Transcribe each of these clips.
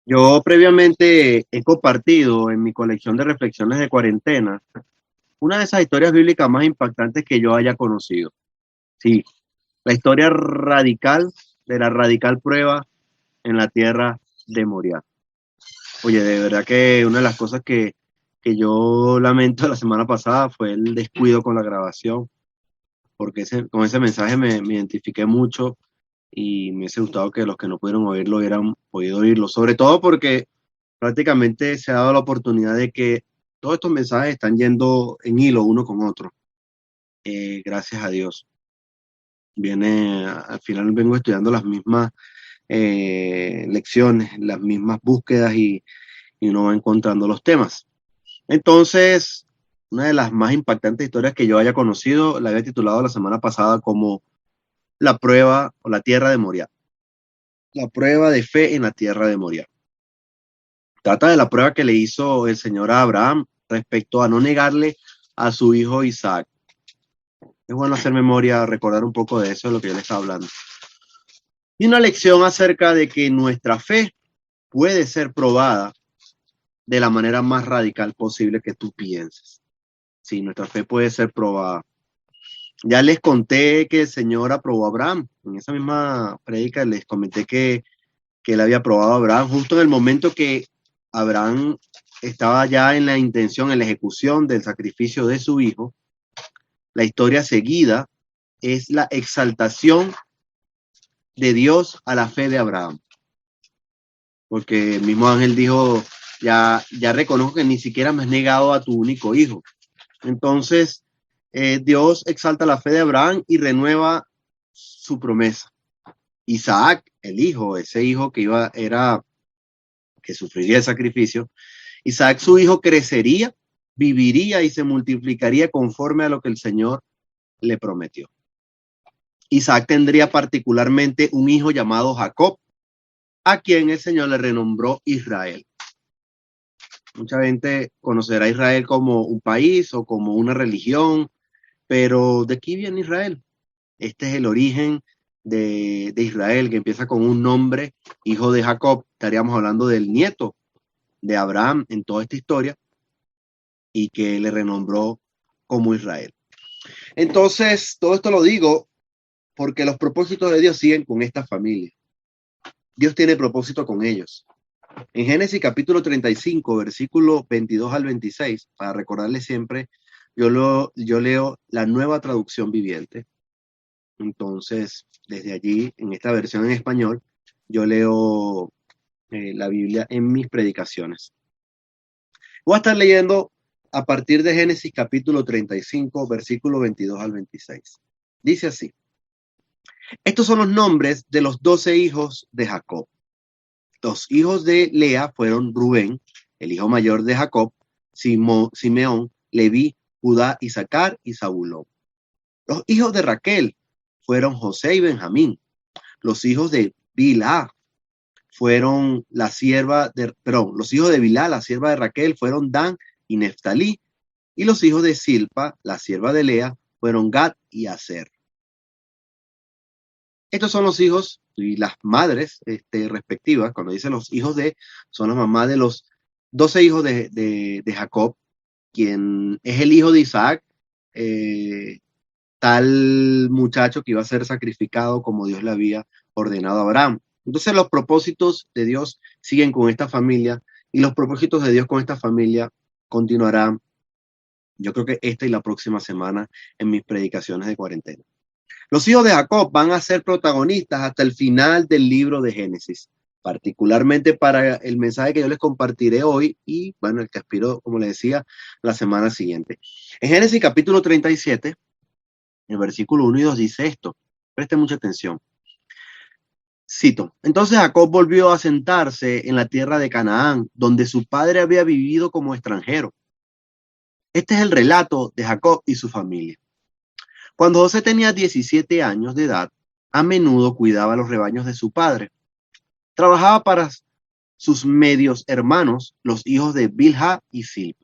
Yo previamente he compartido en mi colección de reflexiones de cuarentena una de esas historias bíblicas más impactantes que yo haya conocido. Sí, la historia radical de la radical prueba en la tierra de Moria. Oye, de verdad que una de las cosas que yo lamento la semana pasada fue el descuido con la grabación, porque con ese mensaje me identifiqué mucho y me hubiese gustado que los que no pudieron oírlo hubieran podido oírlo, sobre todo porque prácticamente se ha dado la oportunidad de que todos estos mensajes están yendo en hilo uno con otro. Gracias a Dios. Al final vengo estudiando las mismas lecciones, las mismas búsquedas y uno va encontrando los temas. Entonces, una de las más impactantes historias que yo haya conocido la había titulado la semana pasada como La prueba o la tierra de Moria. La prueba de fe en la tierra de Moria. Trata de la prueba que le hizo el Señor a Abraham respecto a no negarle a su hijo Isaac. Es bueno hacer memoria, recordar un poco de eso, de lo que yo le estaba hablando. Y una lección acerca de que nuestra fe puede ser probada de la manera más radical posible que tú pienses. Sí, nuestra fe puede ser probada. Ya les conté que el Señor aprobó a Abraham. En esa misma prédica les comenté que él había aprobado a Abraham justo en el momento que Abraham estaba ya en la intención, en la ejecución del sacrificio de su hijo. La historia seguida es la exaltación de Dios a la fe de Abraham. Porque el mismo ángel dijo, ya reconozco que ni siquiera me has negado a tu único hijo. Entonces, Dios exalta la fe de Abraham y renueva su promesa. Isaac, el hijo, ese hijo que sufriría el sacrificio, Isaac, su hijo, crecería, viviría y se multiplicaría conforme a lo que el Señor le prometió. Isaac tendría particularmente un hijo llamado Jacob, a quien el Señor le renombró Israel. Mucha gente conocerá a Israel como un país o como una religión, pero ¿de aquí viene Israel? Este es el origen de Israel, que empieza con un nombre, hijo de Jacob. Estaríamos hablando del nieto de Abraham en toda esta historia y que le renombró como Israel. Entonces, todo esto lo digo porque los propósitos de Dios siguen con esta familia. Dios tiene propósito con ellos. En Génesis capítulo 35, versículo 22 al 26, para recordarles siempre, yo leo la Nueva Traducción Viviente. Entonces, desde allí, en esta versión en español, yo leo la Biblia en mis predicaciones. Voy a estar leyendo a partir de Génesis capítulo 35, versículo 22 al 26. Dice así: estos son los nombres de los 12 hijos de Jacob. Los hijos de Lea fueron Rubén, el hijo mayor de Jacob, Simeón, Leví, Judá, Isaacar y Zabulón. Los hijos de Raquel fueron José y Benjamín. Los hijos de Bilhá fueron los hijos de Bilhá, la sierva de Raquel, fueron Dan y Neftalí. Y los hijos de Silpa, la sierva de Lea, fueron Gad y Aser. Estos son los hijos y las madres respectivas. Cuando dice los hijos de, son las mamás de los 12 hijos de Jacob, quien es el hijo de Isaac, tal muchacho que iba a ser sacrificado como Dios le había ordenado a Abraham. Entonces los propósitos de Dios siguen con esta familia y los propósitos de Dios con esta familia continuarán, yo creo que esta y la próxima semana en mis predicaciones de cuarentena. Los hijos de Jacob van a ser protagonistas hasta el final del libro de Génesis, particularmente para el mensaje que yo les compartiré hoy y, bueno, el que aspiro, como les decía, la semana siguiente. En Génesis capítulo 37, el versículo 1 y 2 dice esto. Presten mucha atención. Cito: entonces Jacob volvió a sentarse en la tierra de Canaán, donde su padre había vivido como extranjero. Este es el relato de Jacob y su familia. Cuando José tenía 17 años de edad, a menudo cuidaba los rebaños de su padre. Trabajaba para sus medios hermanos, los hijos de Bilhá y Silpa,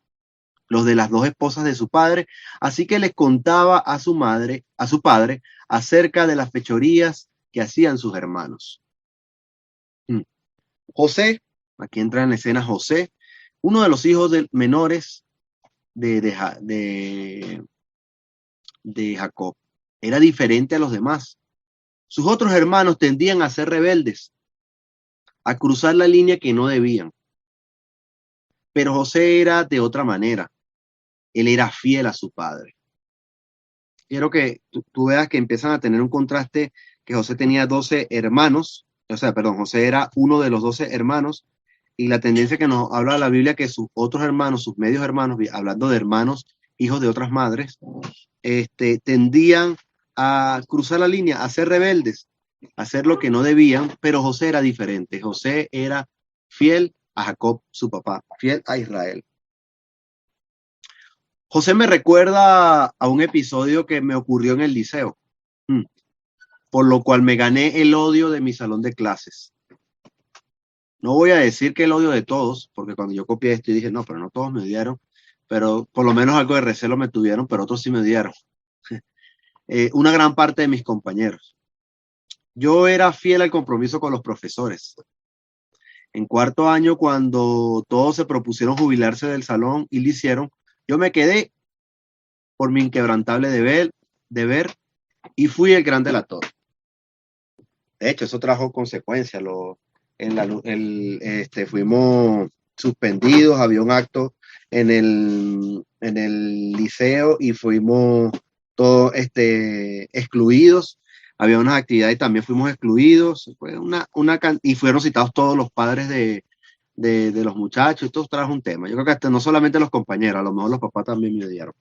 los de las dos esposas de su padre, así que les contaba a su padre, acerca de las fechorías que hacían sus hermanos. José Aquí entra en escena José, uno de los hijos menores de Jacob. Era diferente a los demás. Sus otros hermanos tendían a ser rebeldes, a cruzar la línea que no debían. Pero José era de otra manera. Él era fiel a su padre. Quiero que tú veas que empiezan a tener un contraste, que José tenía 12 hermanos, José era uno de los 12 hermanos, y la tendencia que nos habla la Biblia que sus otros hermanos, sus medios hermanos, hablando de hermanos, hijos de otras madres, tendían a cruzar la línea, a ser rebeldes, a hacer lo que no debían, pero José era diferente. José era fiel a Jacob, su papá, fiel a Israel. José me recuerda a un episodio que me ocurrió en el liceo, por lo cual me gané el odio de mi salón de clases. No voy a decir que el odio de todos, porque cuando yo copié esto y dije, no, pero no todos me odiaron, pero por lo menos algo de recelo me tuvieron, pero otros sí me odiaron. Una gran parte de mis compañeros. Yo era fiel al compromiso con los profesores. En cuarto año, cuando todos se propusieron jubilarse del salón y lo hicieron, yo me quedé por mi inquebrantable deber y fui el gran delator. De hecho, eso trajo consecuencias. Fuimos suspendidos, había un acto en el liceo y fuimos todos excluidos. Había unas actividades y también fuimos excluidos. Fue y fueron citados todos los padres de los muchachos. Esto trajo un tema. Yo creo que hasta no solamente los compañeros, a lo mejor los papás también me odiaron.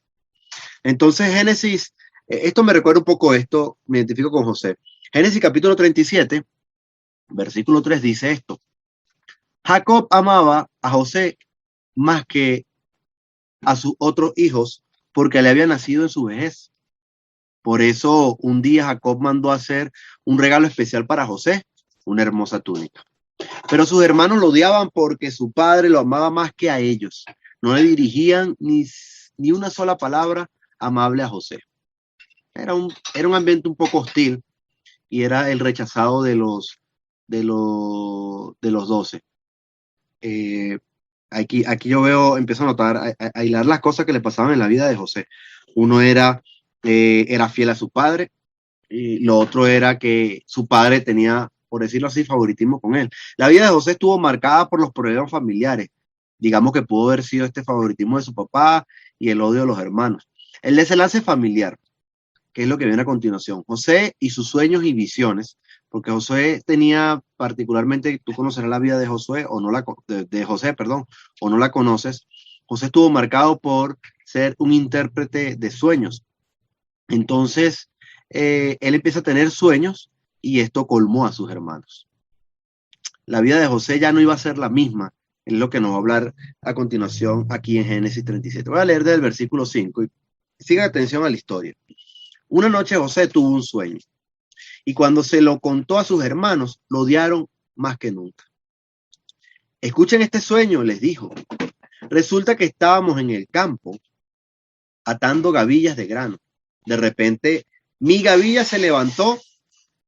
Entonces, Génesis, esto me recuerda un poco esto, me identifico con José. Génesis capítulo 37, versículo 3 dice esto. Jacob amaba a José más que a sus otros hijos porque le había nacido en su vejez. Por eso un día Jacob mandó a hacer un regalo especial para José, una hermosa túnica. Pero sus hermanos lo odiaban porque su padre lo amaba más que a ellos. No le dirigían ni una sola palabra amable a José. Era un ambiente un poco hostil y era el rechazado de los 12. Aquí yo empiezo a notar, a hilar las cosas que le pasaban en la vida de José. Uno era fiel a su padre, y lo otro era que su padre tenía, por decirlo así, favoritismo con él. La vida de José estuvo marcada por los problemas familiares. Digamos que pudo haber sido este favoritismo de su papá y el odio de los hermanos. El desenlace familiar, que es lo que viene a continuación. José y sus sueños y visiones, porque José tenía particularmente, tú conocerás la vida de Josué o no de José, perdón, o no la conoces. José estuvo marcado por ser un intérprete de sueños. Entonces, él empieza a tener sueños y esto colmó a sus hermanos. La vida de José ya no iba a ser la misma, es lo que nos va a hablar a continuación aquí en Génesis 37. Voy a leer del versículo 5 y sigan atención a la historia. Una noche José tuvo un sueño y cuando se lo contó a sus hermanos, lo odiaron más que nunca. Escuchen este sueño, les dijo. Resulta que estábamos en el campo atando gavillas de grano. De repente, mi gavilla se levantó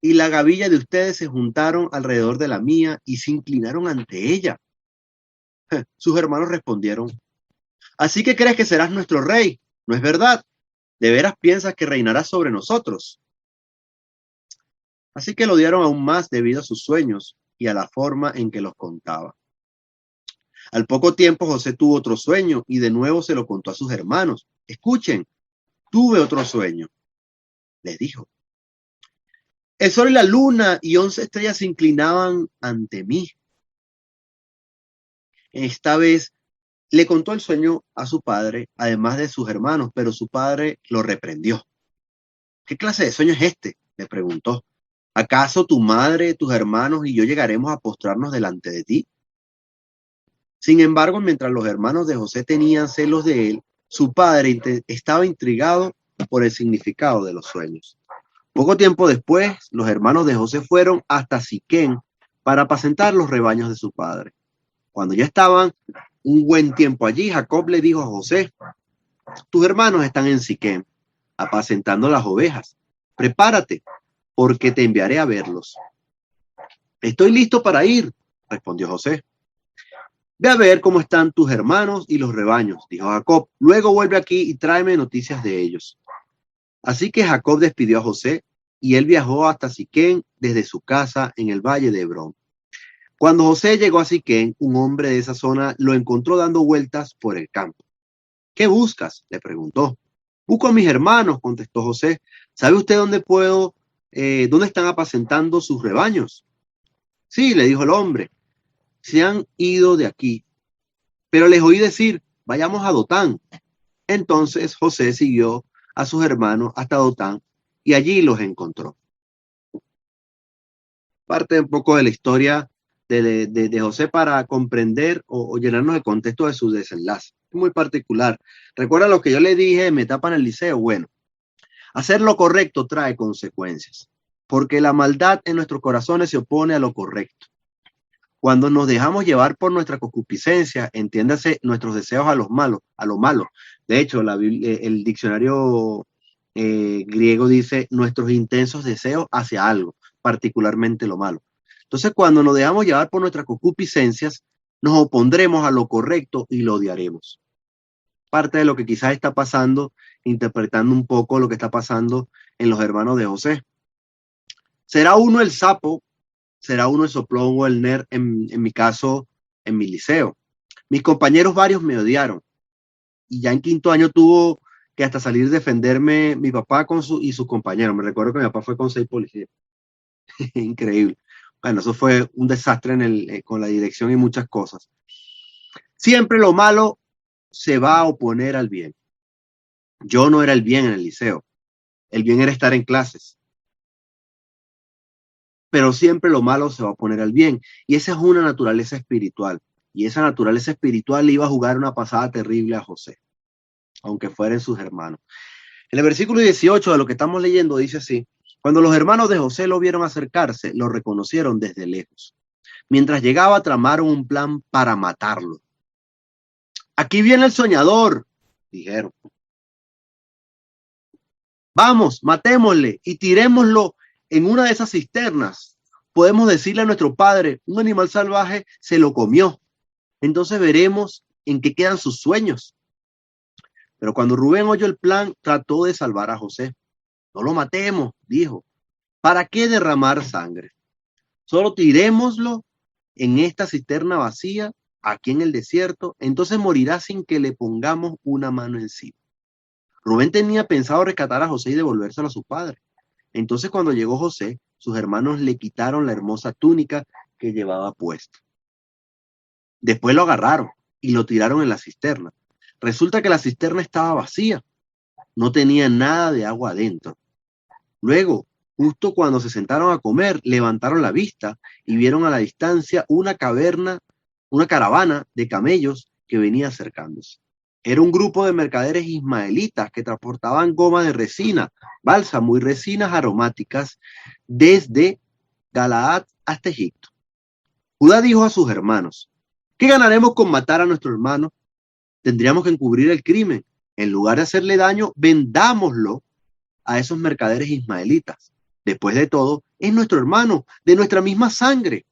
y la gavilla de ustedes se juntaron alrededor de la mía y se inclinaron ante ella. Sus hermanos respondieron, ¿así que crees que serás nuestro rey? ¿No es verdad? ¿De veras piensas que reinarás sobre nosotros? Así que lo odiaron aún más debido a sus sueños y a la forma en que los contaba. Al poco tiempo José tuvo otro sueño y de nuevo se lo contó a sus hermanos. Escuchen, tuve otro sueño, les dijo. El sol y la luna y 11 estrellas se inclinaban ante mí. Esta vez le contó el sueño a su padre, además de sus hermanos, pero su padre lo reprendió. ¿Qué clase de sueño es este?, le preguntó. ¿Acaso tu madre, tus hermanos y yo llegaremos a postrarnos delante de ti? Sin embargo, mientras los hermanos de José tenían celos de él, su padre estaba intrigado por el significado de los sueños. Poco tiempo después, los hermanos de José fueron hasta Siquem para apacentar los rebaños de su padre. Cuando ya estaban un buen tiempo allí, Jacob le dijo a José, tus hermanos están en Siquem, apacentando las ovejas. Prepárate, porque te enviaré a verlos. Estoy listo para ir, respondió José. Ve a ver cómo están tus hermanos y los rebaños, dijo Jacob. Luego vuelve aquí y tráeme noticias de ellos. Así que Jacob despidió a José y él viajó hasta Siquén desde su casa en el valle de Hebrón. Cuando José llegó a Siquén, un hombre de esa zona lo encontró dando vueltas por el campo. ¿Qué buscas?, le preguntó. Busco a mis hermanos, contestó José. ¿Sabe usted dónde están apacentando sus rebaños? Sí, le dijo el hombre, se han ido de aquí, pero les oí decir, vayamos a Dotán. Entonces José siguió a sus hermanos hasta Dotán y allí los encontró. Parte un poco de la historia de José para comprender o llenarnos el contexto de su desenlace. Muy particular. ¿Recuerda lo que yo le dije en mi etapa en el liceo? Bueno, hacer lo correcto trae consecuencias, porque la maldad en nuestros corazones se opone a lo correcto. Cuando nos dejamos llevar por nuestra concupiscencia, entiéndase nuestros deseos a lo malo. De hecho, el diccionario griego dice nuestros intensos deseos hacia algo, particularmente lo malo. Entonces, cuando nos dejamos llevar por nuestras concupiscencias, nos opondremos a lo correcto y lo odiaremos. Parte de lo que quizás está pasando, interpretando un poco lo que está pasando en los hermanos de José. ¿Será uno el sapo? ¿Será uno el soplón o el nerd? En mi caso, en mi liceo. Mis compañeros varios me odiaron. Y ya en quinto año tuvo que hasta salir a defenderme mi papá y sus compañeros. Me recuerdo que mi papá fue con 6 policías. Increíble. Bueno, eso fue un desastre con la dirección y muchas cosas. Siempre lo malo se va a oponer al bien. Yo no era el bien en el liceo. El bien era estar en clases. Pero siempre lo malo se va a oponer al bien. Y esa es una naturaleza espiritual. Y esa naturaleza espiritual le iba a jugar una pasada terrible a José, aunque fueran sus hermanos. En el versículo 18 de lo que estamos leyendo dice así: cuando los hermanos de José lo vieron acercarse, lo reconocieron desde lejos. Mientras llegaba, tramaron un plan para matarlo. Aquí viene el soñador, dijeron. Vamos, matémosle y tirémoslo en una de esas cisternas. Podemos decirle a nuestro padre, un animal salvaje se lo comió. Entonces veremos en qué quedan sus sueños. Pero cuando Rubén oyó el plan, trató de salvar a José. No lo matemos, dijo. ¿Para qué derramar sangre? Solo tirémoslo en esta cisterna vacía, aquí en el desierto, entonces morirá sin que le pongamos una mano encima. Rubén tenía pensado rescatar a José y devolvérselo a su padre. Entonces cuando llegó José, sus hermanos le quitaron la hermosa túnica que llevaba puesta. Después lo agarraron y lo tiraron en la cisterna. Resulta que la cisterna estaba vacía, no tenía nada de agua adentro. Luego, justo cuando se sentaron a comer, levantaron la vista y vieron a la distancia una caravana de camellos que venía acercándose. Era un grupo de mercaderes ismaelitas que transportaban goma de resina, bálsamo y resinas aromáticas desde Galaad hasta Egipto. Judá dijo a sus hermanos: ¿qué ganaremos con matar a nuestro hermano? Tendríamos que encubrir el crimen. En lugar de hacerle daño, vendámoslo a esos mercaderes ismaelitas. Después de todo, es nuestro hermano, de nuestra misma sangre.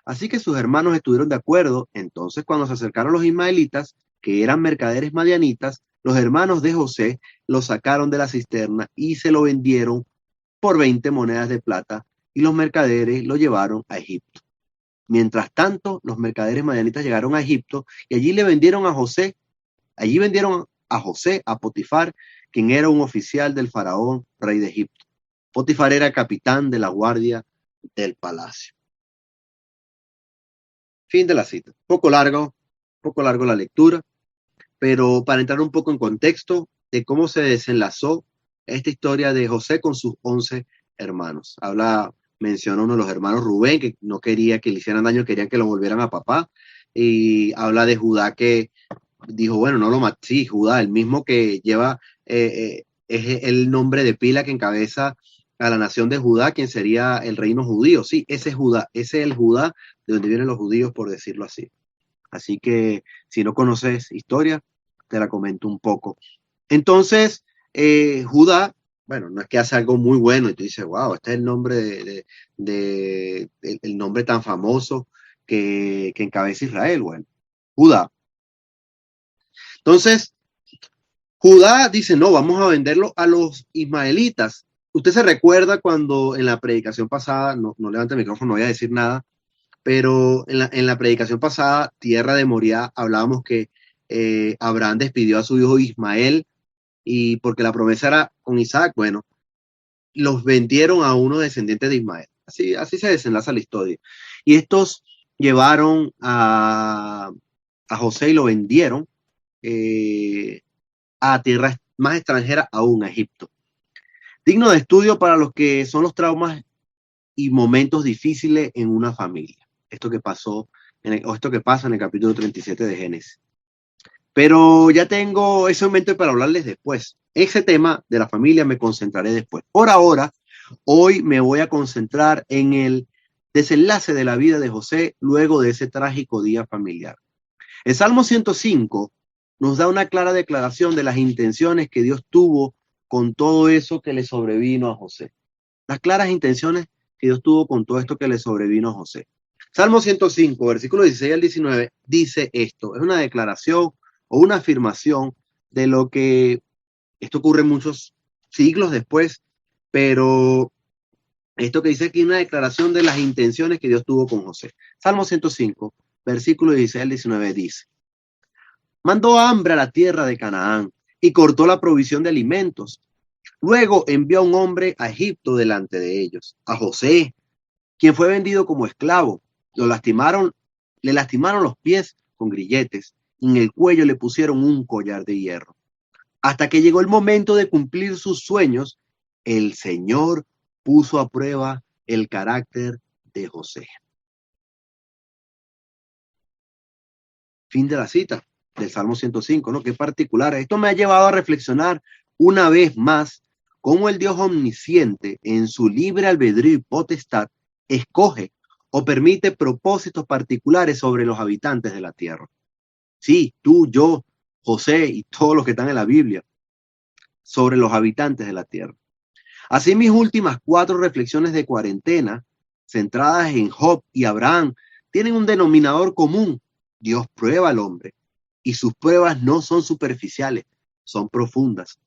Así que sus hermanos estuvieron de acuerdo. Entonces, cuando se acercaron los ismaelitas, que eran mercaderes madianitas, los hermanos de José lo sacaron de la cisterna y se lo vendieron por 20 monedas de plata, y los mercaderes lo llevaron a Egipto. Mientras tanto, los mercaderes madianitas llegaron a Egipto y allí le vendieron a José. Allí vendieron a José a Potifar, quien era un oficial del faraón, rey de Egipto. Potifar era capitán de la guardia del palacio. Fin de la cita. Poco largo la lectura, pero para entrar un poco en contexto de cómo se desenlazó esta historia de José con sus 11 hermanos. Menciona uno de los hermanos Rubén, que no quería que le hicieran daño, querían que lo volvieran a papá. Y habla de Judá, que dijo, bueno, no lo maté. Sí, Judá, el mismo que lleva, es el nombre de pila que encabeza a la nación de Judá, quien sería el reino judío. Sí, ese es Judá, ese es el Judá de donde vienen los judíos, por decirlo así. Así que si no conoces historia, te la comento un poco. Entonces, Judá, bueno, no es que hace algo muy bueno y tú dices, wow, este es el nombre el nombre tan famoso que encabeza Israel. Bueno, Judá. Entonces, Judá dice, no, vamos a venderlo a los ismaelitas. Usted se recuerda cuando en la predicación pasada, no levante el micrófono, no voy a decir nada, pero en la predicación pasada, Tierra de Moriah, hablábamos que Abraham despidió a su hijo Ismael, y porque la promesa era con Isaac, bueno, los vendieron a unos descendientes de Ismael. Así se desenlaza la historia. Y estos llevaron a José y lo vendieron a tierras más extranjeras, aún a Egipto. Digno de estudio para los que son los traumas y momentos difíciles en una familia. Esto que pasa en el capítulo 37 de Génesis. Pero ya tengo ese momento para hablarles después. Ese tema de la familia me concentraré después. Por ahora, hoy me voy a concentrar en el desenlace de la vida de José luego de ese trágico día familiar. El Salmo 105 nos da una clara declaración de las intenciones que Dios tuvo con todo eso que le sobrevino a José. Las claras intenciones que Dios tuvo con todo esto que le sobrevino a José. Salmo 105, versículo 16 al 19, dice esto. Es una declaración o una afirmación de lo que esto ocurre muchos siglos después, pero esto que dice aquí es una declaración de las intenciones que Dios tuvo con José. Salmo 105, versículo 16 al 19 dice: mandó hambre a la tierra de Canaán y cortó la provisión de alimentos. Luego envió a un hombre a Egipto delante de ellos, a José, quien fue vendido como esclavo. Le lastimaron los pies con grilletes y en el cuello le pusieron un collar de hierro. Hasta que llegó el momento de cumplir sus sueños, el Señor puso a prueba el carácter de José. Fin de la cita del Salmo 105, ¿no? Qué particular. Esto me ha llevado a reflexionar una vez más cómo el Dios omnisciente, en su libre albedrío y potestad, escoge o permite propósitos particulares sobre los habitantes de la tierra. Sí, tú, yo, José y todos los que están en la Biblia, sobre los habitantes de la tierra. Así, mis últimas 4 reflexiones de cuarentena, centradas en Job y Abraham, tienen un denominador común. Dios prueba al hombre y sus pruebas no son superficiales, son profundas.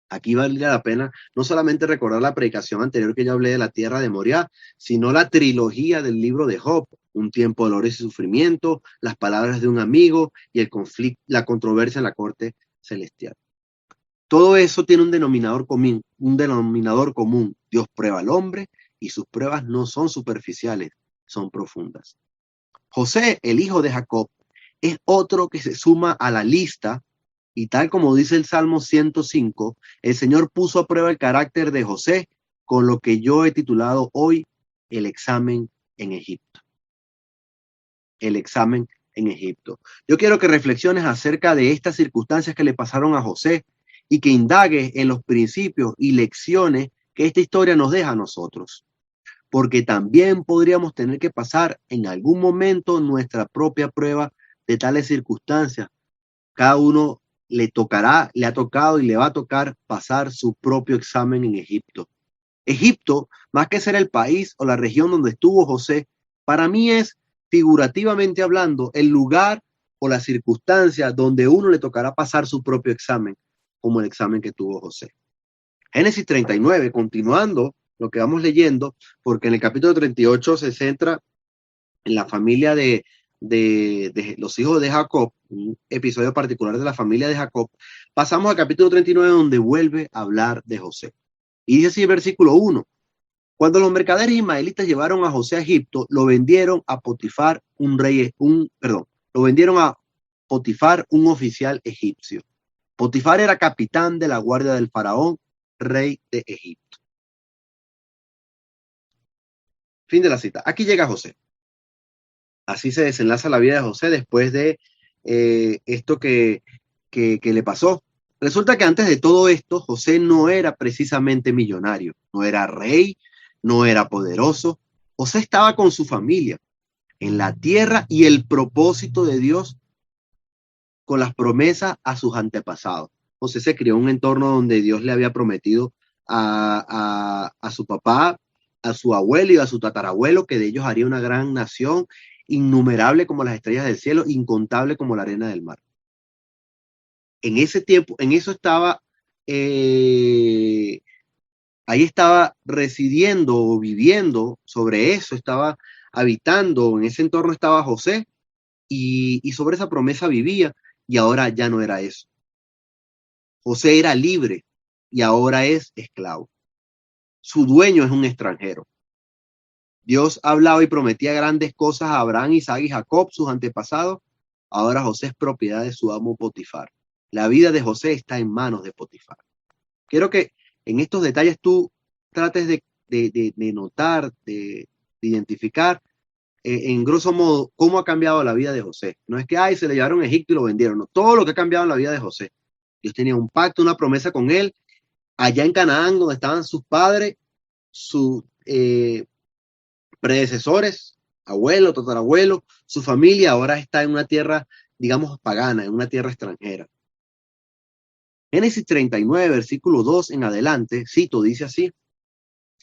Aquí vale la pena no solamente recordar la predicación anterior que yo hablé de la tierra de Moriah, sino la trilogía del libro de Job, un tiempo de dolores y sufrimiento, las palabras de un amigo y el conflicto, la controversia en la corte celestial. Todo eso tiene un denominador común. Dios prueba al hombre y sus pruebas no son superficiales, son profundas. José, el hijo de Jacob, es otro que se suma a la lista. Y tal como dice el Salmo 105, el Señor puso a prueba el carácter de José con lo que yo he titulado hoy el examen en Egipto. El examen en Egipto. Yo quiero que reflexiones acerca de estas circunstancias que le pasaron a José y que indagues en los principios y lecciones que esta historia nos deja a nosotros. Porque también podríamos tener que pasar en algún momento nuestra propia prueba de tales circunstancias. Cada uno le ha tocado y le va a tocar pasar su propio examen en Egipto. Egipto, más que ser el país o la región donde estuvo José, para mí es, figurativamente hablando, el lugar o la circunstancia donde uno le tocará pasar su propio examen, como el examen que tuvo José. Génesis 39, continuando lo que vamos leyendo, porque en el capítulo 38 se centra en la familia de los hijos de Jacob, un episodio particular de la familia de Jacob. Pasamos al capítulo 39 donde vuelve a hablar de José. Y dice así el versículo 1: cuando los mercaderes ismaelitas llevaron a José a Egipto, lo vendieron a Potifar, un oficial egipcio. Potifar era capitán de la guardia del faraón, rey de Egipto. Fin de la cita. Aquí llega José. Así se desenlaza la vida de José después de esto que le pasó. Resulta que antes de todo esto, José no era precisamente millonario, no era rey, no era poderoso. José estaba con su familia en la tierra y el propósito de Dios con las promesas a sus antepasados. José se crió en un entorno donde Dios le había prometido a su papá, a su abuelo y a su tatarabuelo que de ellos haría una gran nación innumerable como las estrellas del cielo, incontable como la arena del mar. En ese tiempo, en eso estaba, ahí estaba residiendo o viviendo, sobre eso estaba habitando, en ese entorno estaba José y sobre esa promesa vivía y ahora ya no era eso. José era libre y ahora es esclavo. Su dueño es un extranjero. Dios hablaba y prometía grandes cosas a Abraham, Isaac y Jacob, sus antepasados. Ahora José es propiedad de su amo Potifar. La vida de José está en manos de Potifar. Quiero que en estos detalles tú trates de notar, de identificar, en grosso modo, cómo ha cambiado la vida de José. No es que, ay, se le llevaron a Egipto y lo vendieron. No, todo lo que ha cambiado en la vida de José. Dios tenía un pacto, una promesa con él, allá en Canaán, donde estaban sus padres, sus predecesores, abuelo, tatarabuelo, su familia ahora está en una tierra, digamos, pagana, en una tierra extranjera. Génesis 39, versículo 2 en adelante, cito, dice así,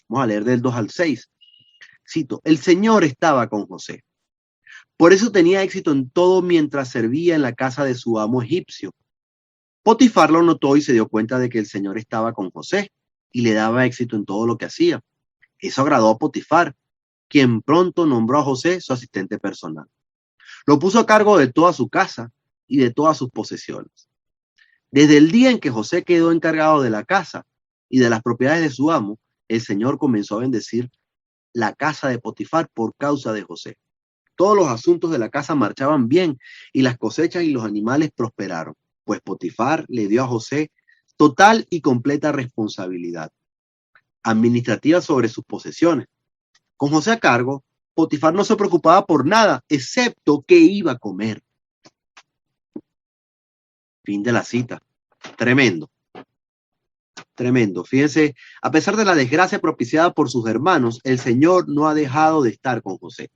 vamos a leer del 2 al 6, cito, el Señor estaba con José. Por eso tenía éxito en todo mientras servía en la casa de su amo egipcio. Potifar lo notó y se dio cuenta de que el Señor estaba con José y le daba éxito en todo lo que hacía. Eso agradó a Potifar, quien pronto nombró a José su asistente personal. Lo puso a cargo de toda su casa y de todas sus posesiones. Desde el día en que José quedó encargado de la casa y de las propiedades de su amo, el Señor comenzó a bendecir la casa de Potifar por causa de José. Todos los asuntos de la casa marchaban bien y las cosechas y los animales prosperaron, pues Potifar le dio a José total y completa responsabilidad administrativa sobre sus posesiones. Con José a cargo, Potifar no se preocupaba por nada, excepto qué iba a comer. Fin de la cita. Tremendo. Tremendo. Fíjense, a pesar de la desgracia propiciada por sus hermanos, el Señor no ha dejado de estar con José.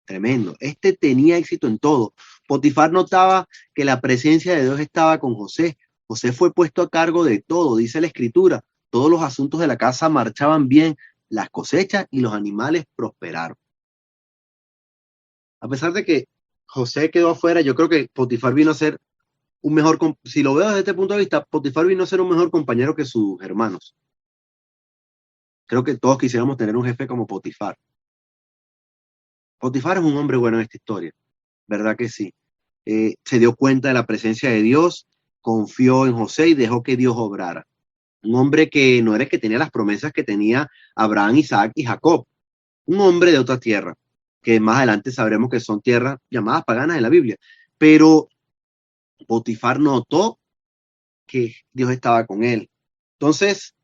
Tremendo. Este tenía éxito en todo. Potifar notaba que la presencia de Dios estaba con José. José fue puesto a cargo de todo, dice la Escritura. Todos los asuntos de la casa marchaban bien, las cosechas y los animales prosperaron. A pesar de que José quedó afuera, yo creo que Potifar vino a ser un mejor, si lo veo desde este punto de vista, Potifar vino a ser un mejor compañero que sus hermanos. Creo que todos quisiéramos tener un jefe como Potifar. Potifar es un hombre bueno en esta historia, ¿verdad que sí? Se dio cuenta de la presencia de Dios, confió en José y dejó que Dios obrara. Un hombre que no era el que tenía las promesas que tenía Abraham, Isaac y Jacob. Un hombre de otra tierra, que más adelante sabremos que son tierras llamadas paganas en la Biblia. Pero Potifar notó que Dios estaba con él. Entonces,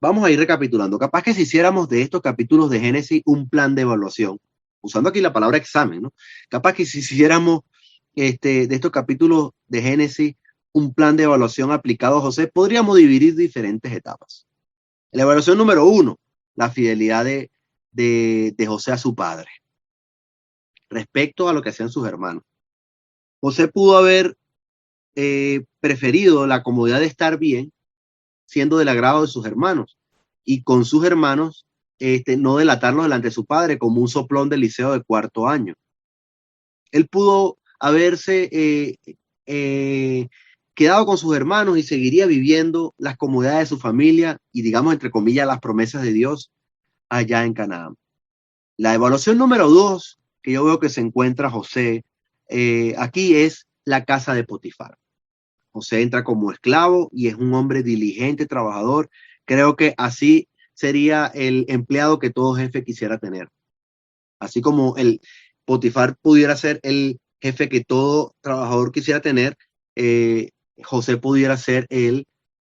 vamos a ir recapitulando. Capaz que si hiciéramos de estos capítulos de Génesis un plan de evaluación, usando aquí la palabra examen, ¿no? Capaz que si hiciéramos de estos capítulos de Génesis un plan de evaluación aplicado a José, podríamos dividir diferentes etapas. La evaluación número 1, la fidelidad de José a su padre, respecto a lo que hacían sus hermanos. José pudo haber preferido la comodidad de estar bien, siendo del agrado de sus hermanos, y con sus hermanos no delatarlos delante de su padre como un soplón del liceo de cuarto año. Él pudo haberse quedado con sus hermanos y seguiría viviendo las comodidades de su familia y, digamos, entre comillas, las promesas de Dios allá en Canaán. La evaluación número 2 que yo veo que se encuentra José aquí es la casa de Potifar. José entra como esclavo y es un hombre diligente, trabajador. Creo que así sería el empleado que todo jefe quisiera tener. Así como el Potifar pudiera ser el jefe que todo trabajador quisiera tener, José pudiera ser el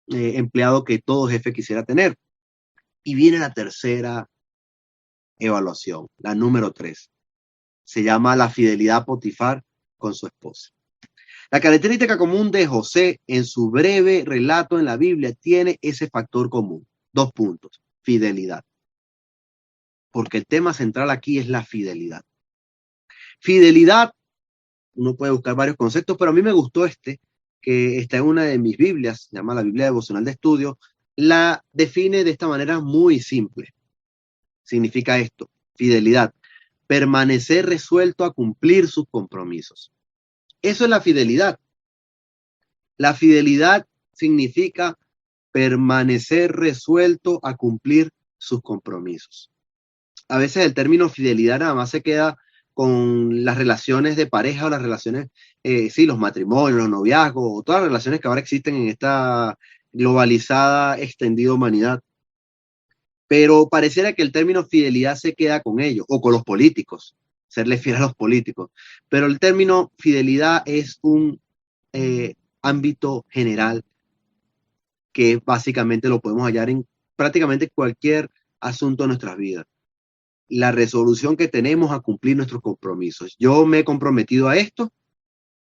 empleado que todo jefe quisiera tener. Y viene la tercera evaluación, la número 3. Se llama la fidelidad a Potifar con su esposa. La característica común de José en su breve relato en la Biblia tiene ese factor común. 2 puntos. Fidelidad. Porque el tema central aquí es la fidelidad. Fidelidad, uno puede buscar varios conceptos, pero a mí me gustó que está en una de mis Biblias, se llama la Biblia Devocional de Estudio, la define de esta manera muy simple. Significa esto, fidelidad. permanecer resuelto a cumplir sus compromisos. Eso es la fidelidad. La fidelidad significa permanecer resuelto a cumplir sus compromisos. A veces el término fidelidad nada más se queda con las relaciones de pareja o las relaciones, sí, los matrimonios, los noviazgos, o todas las relaciones que ahora existen en esta globalizada, extendida humanidad. Pero pareciera que el término fidelidad se queda con ellos, o con los políticos, serle fiel a los políticos. Pero el término fidelidad es un ámbito general que básicamente lo podemos hallar en prácticamente cualquier asunto de nuestras vidas. La resolución que tenemos a cumplir nuestros compromisos. Yo me he comprometido a esto,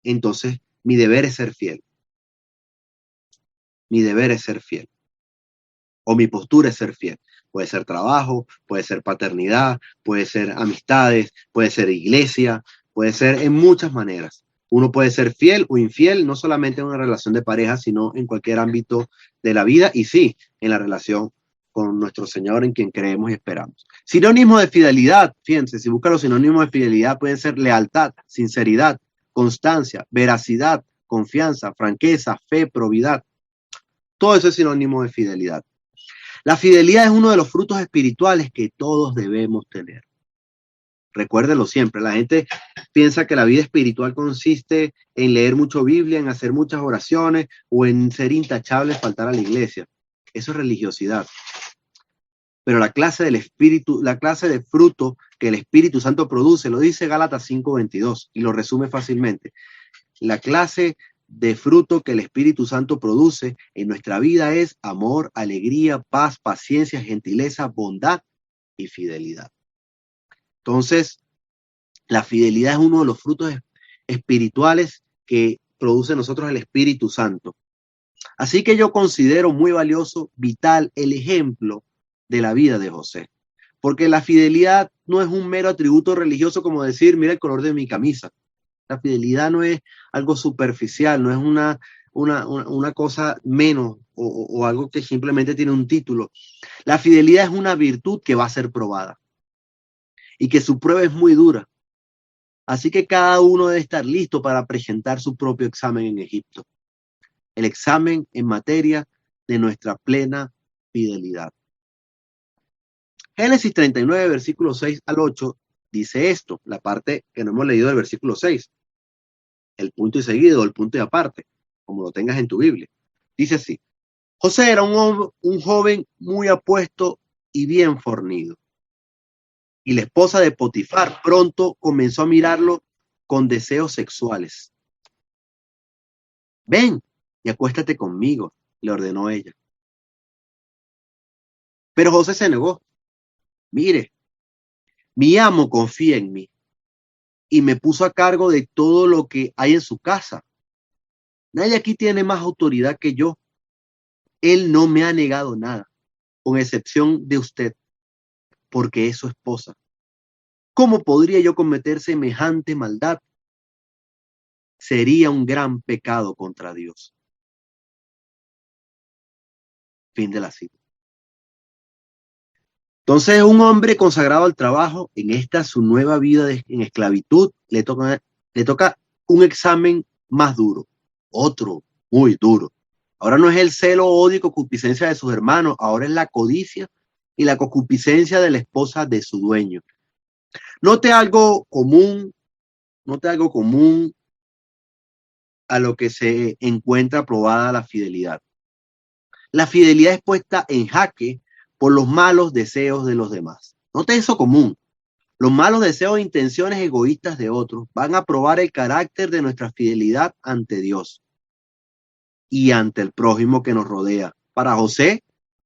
entonces mi deber es ser fiel. Mi deber es ser fiel. O mi postura es ser fiel. Puede ser trabajo, puede ser paternidad, puede ser amistades, puede ser iglesia, puede ser en muchas maneras. Uno puede ser fiel o infiel, no solamente en una relación de pareja, sino en cualquier ámbito de la vida y sí, en la relación con nuestro Señor en quien creemos y esperamos. Sinónimos de fidelidad, fíjense, si buscan los sinónimos de fidelidad pueden ser lealtad, sinceridad, constancia, veracidad, confianza, franqueza, fe, probidad. Todo eso es sinónimo de fidelidad. La fidelidad es uno de los frutos espirituales que todos debemos tener. Recuérdenlo siempre, la gente piensa que la vida espiritual consiste en leer mucho Biblia, en hacer muchas oraciones o en ser intachable, faltar a la iglesia. Eso es religiosidad. Pero la clase del espíritu, la clase de fruto que el Espíritu Santo produce, lo dice Gálatas 5:22 y lo resume fácilmente. La clase de fruto que el Espíritu Santo produce en nuestra vida es amor, alegría, paz, paciencia, gentileza, bondad y fidelidad. Entonces, la fidelidad es uno de los frutos espirituales que produce en nosotros el Espíritu Santo. Así que yo considero muy valioso, vital, el ejemplo de la vida de José. Porque la fidelidad no es un mero atributo religioso como decir, mira el color de mi camisa. La fidelidad no es algo superficial, no es una cosa menos o algo que simplemente tiene un título. La fidelidad es una virtud que va a ser probada y que su prueba es muy dura. Así que cada uno debe estar listo para presentar su propio examen en Egipto. El examen en materia de nuestra plena fidelidad. Génesis 39, versículos 6 al 8, dice esto, la parte que no hemos leído del versículo 6. El punto y seguido, el punto y aparte, como lo tengas en tu Biblia. Dice así: José era un joven muy apuesto y bien fornido. Y la esposa de Potifar pronto comenzó a mirarlo con deseos sexuales. Ven y acuéstate conmigo, le ordenó ella. Pero José se negó. Mire, mi amo confía en mí y me puso a cargo de todo lo que hay en su casa. Nadie aquí tiene más autoridad que yo. Él no me ha negado nada, con excepción de usted, porque es su esposa. ¿Cómo podría yo cometer semejante maldad? Sería un gran pecado contra Dios. Fin de la cita. Entonces, un hombre consagrado al trabajo, en esta su nueva vida en esclavitud, le toca un examen más duro, otro muy duro. Ahora no es el celo, odio y concupiscencia de sus hermanos, ahora es la codicia y la concupiscencia de la esposa de su dueño. Note algo común a lo que se encuentra probada la fidelidad. La fidelidad es puesta en jaque por los malos deseos de los demás. Note eso común. Los malos deseos e intenciones egoístas de otros van a probar el carácter de nuestra fidelidad ante Dios y ante el prójimo que nos rodea. Para José,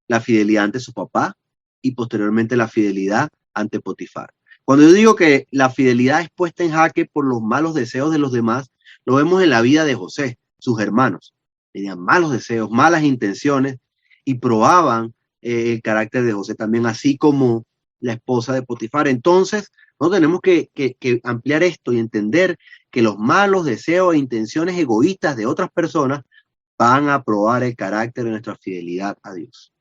la fidelidad ante su papá y posteriormente la fidelidad ante Potifar. Cuando yo digo que la fidelidad es puesta en jaque por los malos deseos de los demás, lo vemos en la vida de José, sus hermanos. Tenían malos deseos, malas intenciones y probaban el carácter de José también, así como la esposa de Potifar. Entonces, no tenemos que ampliar esto y entender que los malos deseos e intenciones egoístas de otras personas van a probar el carácter de nuestra fidelidad a Dios.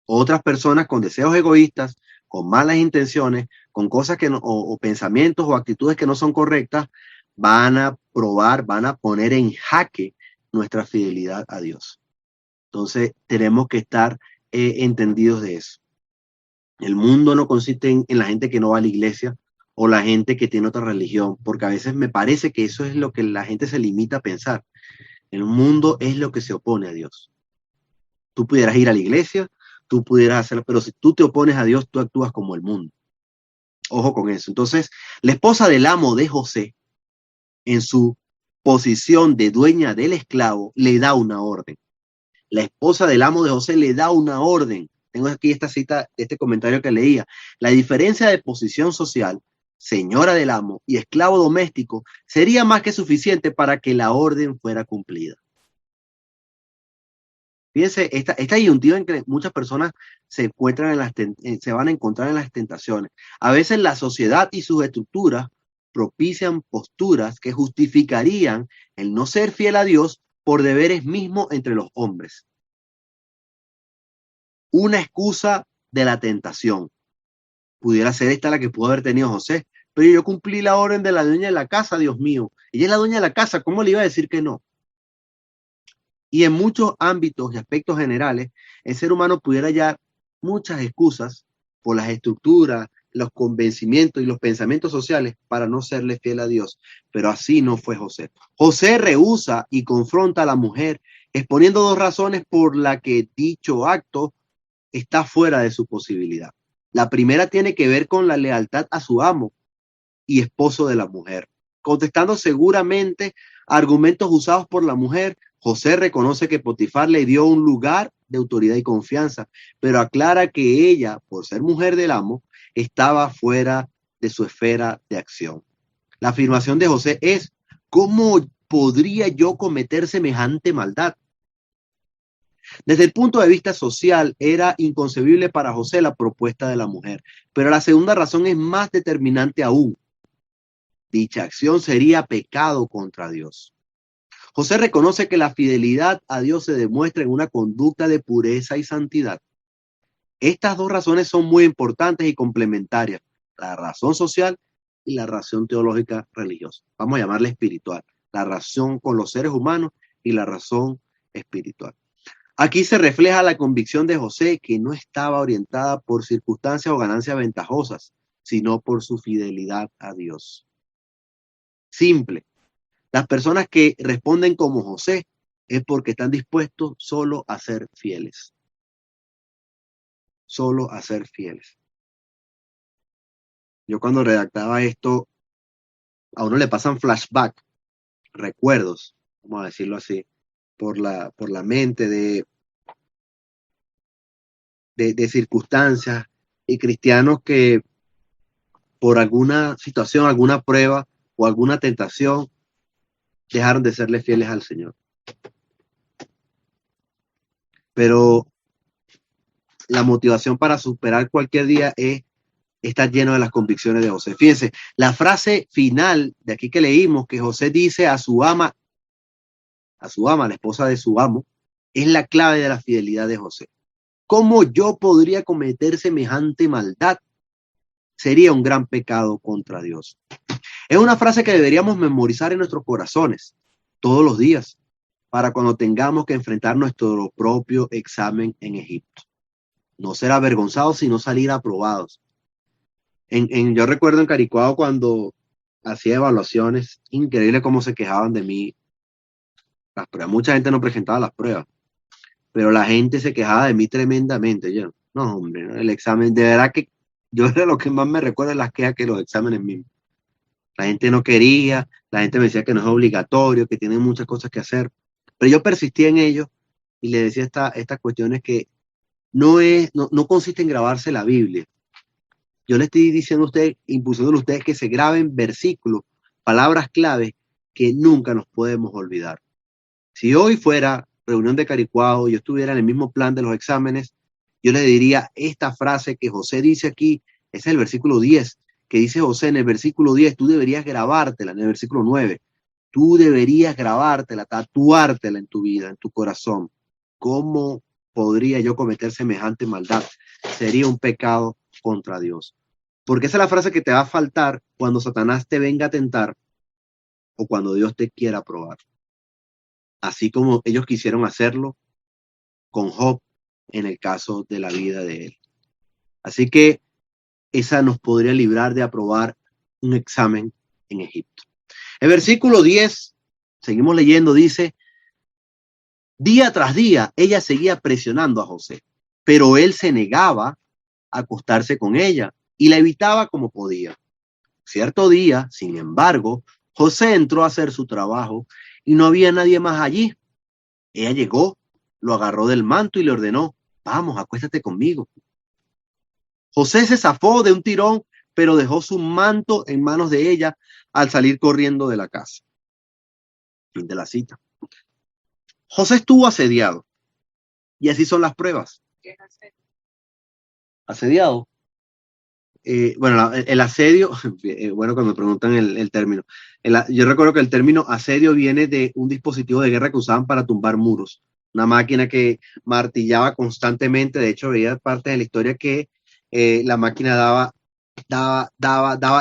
Otras personas con deseos egoístas con malas intenciones, con cosas que no, o pensamientos o actitudes que no son correctas, van a probar, van a poner en jaque nuestra fidelidad a Dios. Entonces, tenemos que estar entendidos de eso. El mundo no consiste en la gente que no va a la iglesia o la gente que tiene otra religión, porque a veces me parece que eso es lo que la gente se limita a pensar. El mundo es lo que se opone a Dios. Tú pudieras ir a la iglesia, tú pudieras hacerlo, pero si tú te opones a Dios, tú actúas como el mundo. Ojo con eso. Entonces, la esposa del amo de José, en su posición de dueña del esclavo, le da una orden. La esposa del amo de José le da una orden. Tengo aquí esta cita, este comentario que leía. La diferencia de posición social, señora del amo y esclavo doméstico, sería más que suficiente para que la orden fuera cumplida. Fíjense, esta disyuntiva en que muchas personas se encuentran se van a encontrar en las tentaciones. A veces la sociedad y sus estructuras propician posturas que justificarían el no ser fiel a Dios por deberes mismos entre los hombres. Una excusa de la tentación. Pudiera ser esta la que pudo haber tenido José, pero yo cumplí la orden de la dueña de la casa, Dios mío. Ella es la dueña de la casa, ¿cómo le iba a decir que no? Y en muchos ámbitos y aspectos generales, el ser humano pudiera hallar muchas excusas por las estructuras, los convencimientos y los pensamientos sociales para no serle fiel a Dios. Pero así no fue José. José rehúsa y confronta a la mujer, exponiendo dos razones por las que dicho acto está fuera de su posibilidad. La primera tiene que ver con la lealtad a su amo y esposo de la mujer. Contestando seguramente argumentos usados por la mujer, José reconoce que Potifar le dio un lugar de autoridad y confianza, pero aclara que ella, por ser mujer del amo, estaba fuera de su esfera de acción. La afirmación de José es: ¿cómo podría yo cometer semejante maldad? Desde el punto de vista social, era inconcebible para José la propuesta de la mujer, pero la segunda razón es más determinante aún. Dicha acción sería pecado contra Dios. José reconoce que la fidelidad a Dios se demuestra en una conducta de pureza y santidad. Estas dos razones son muy importantes y complementarias, la razón social y la razón teológica religiosa. Vamos a llamarla espiritual, la razón con los seres humanos y la razón espiritual. Aquí se refleja la convicción de José, que no estaba orientada por circunstancias o ganancias ventajosas, sino por su fidelidad a Dios. Simple. Las personas que responden como José es porque están dispuestos solo a ser fieles. Solo a ser fieles. Yo cuando redactaba esto, a uno le pasan flashback, recuerdos, vamos a decirlo así, por la mente de circunstancias y cristianos que por alguna situación, alguna prueba o alguna tentación dejaron de serle fieles al Señor. Pero la motivación para superar cualquier día es estar lleno de las convicciones de José. Fíjense, la frase final de aquí que leímos, que José dice a su ama, la esposa de su amo, es la clave de la fidelidad de José. ¿Cómo yo podría cometer semejante maldad? Sería un gran pecado contra Dios. Es una frase que deberíamos memorizar en nuestros corazones todos los días para cuando tengamos que enfrentar nuestro propio examen en Egipto. No ser avergonzados, sino salir aprobados. Yo recuerdo en Caricuado cuando hacía evaluaciones, increíble cómo se quejaban de mí. Las pruebas, mucha gente no presentaba las pruebas, pero la gente se quejaba de mí tremendamente. Yo, no, hombre, ¿no? El examen, de verdad que yo era lo que más me recuerda las quejas que los exámenes mismos. La gente no quería, la gente me decía que no es obligatorio, que tienen muchas cosas que hacer, pero yo persistía en ello y le decía estas cuestiones que no consiste en grabarse la Biblia. Yo le estoy diciendo a usted, impulsándole a ustedes que se graben versículos, palabras claves que nunca nos podemos olvidar. Si hoy fuera reunión de Caricuado y yo estuviera en el mismo plan de los exámenes, yo le diría esta frase que José dice aquí, es el versículo 10, que dice José en el versículo 10, tú deberías grabártela, en el versículo 9, tú deberías grabártela, tatuártela en tu vida, en tu corazón. ¿Cómo podría yo cometer semejante maldad? Sería un pecado contra Dios. Porque esa es la frase que te va a faltar cuando Satanás te venga a tentar o cuando Dios te quiera probar. Así como ellos quisieron hacerlo con Job en el caso de la vida de él. Así que esa nos podría librar de aprobar un examen en Egipto. El versículo 10, seguimos leyendo, dice: día tras día ella seguía presionando a José, pero él se negaba a acostarse con ella y la evitaba como podía. Cierto día, sin embargo, José entró a hacer su trabajo y no había nadie más allí. Ella llegó, lo agarró del manto y le ordenó: vamos, acuéstate conmigo. José se zafó de un tirón, pero dejó su manto en manos de ella al salir corriendo de la casa. Fin de la cita. José estuvo asediado, y así son las pruebas. ¿Qué es asedio? Asediado. Bueno, el asedio, bueno, cuando me preguntan el término, yo recuerdo que el término asedio viene de un dispositivo de guerra que usaban para tumbar muros, una máquina que martillaba constantemente. De hecho, veía parte de la historia que la máquina daba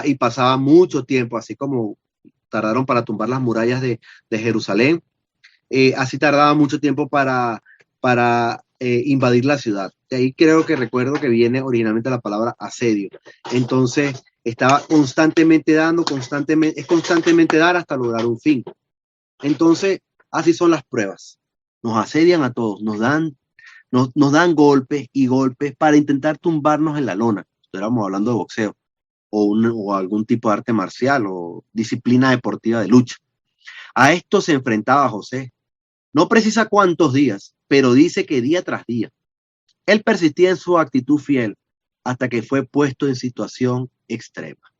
y pasaba mucho tiempo, así como tardaron para tumbar las murallas de Jerusalén. Así tardaba mucho tiempo para invadir la ciudad. De ahí recuerdo que viene originalmente la palabra asedio. Entonces, estaba constantemente constantemente dar hasta lograr un fin. Entonces, así son las pruebas. Nos asedian a todos, nos dan golpes y golpes para intentar tumbarnos en la lona. Estuviéramos hablando de boxeo o algún tipo de arte marcial o disciplina deportiva de lucha. A esto se enfrentaba José. No precisa cuántos días, pero dice que día tras día. Él persistía en su actitud fiel hasta que fue puesto en situación extrema.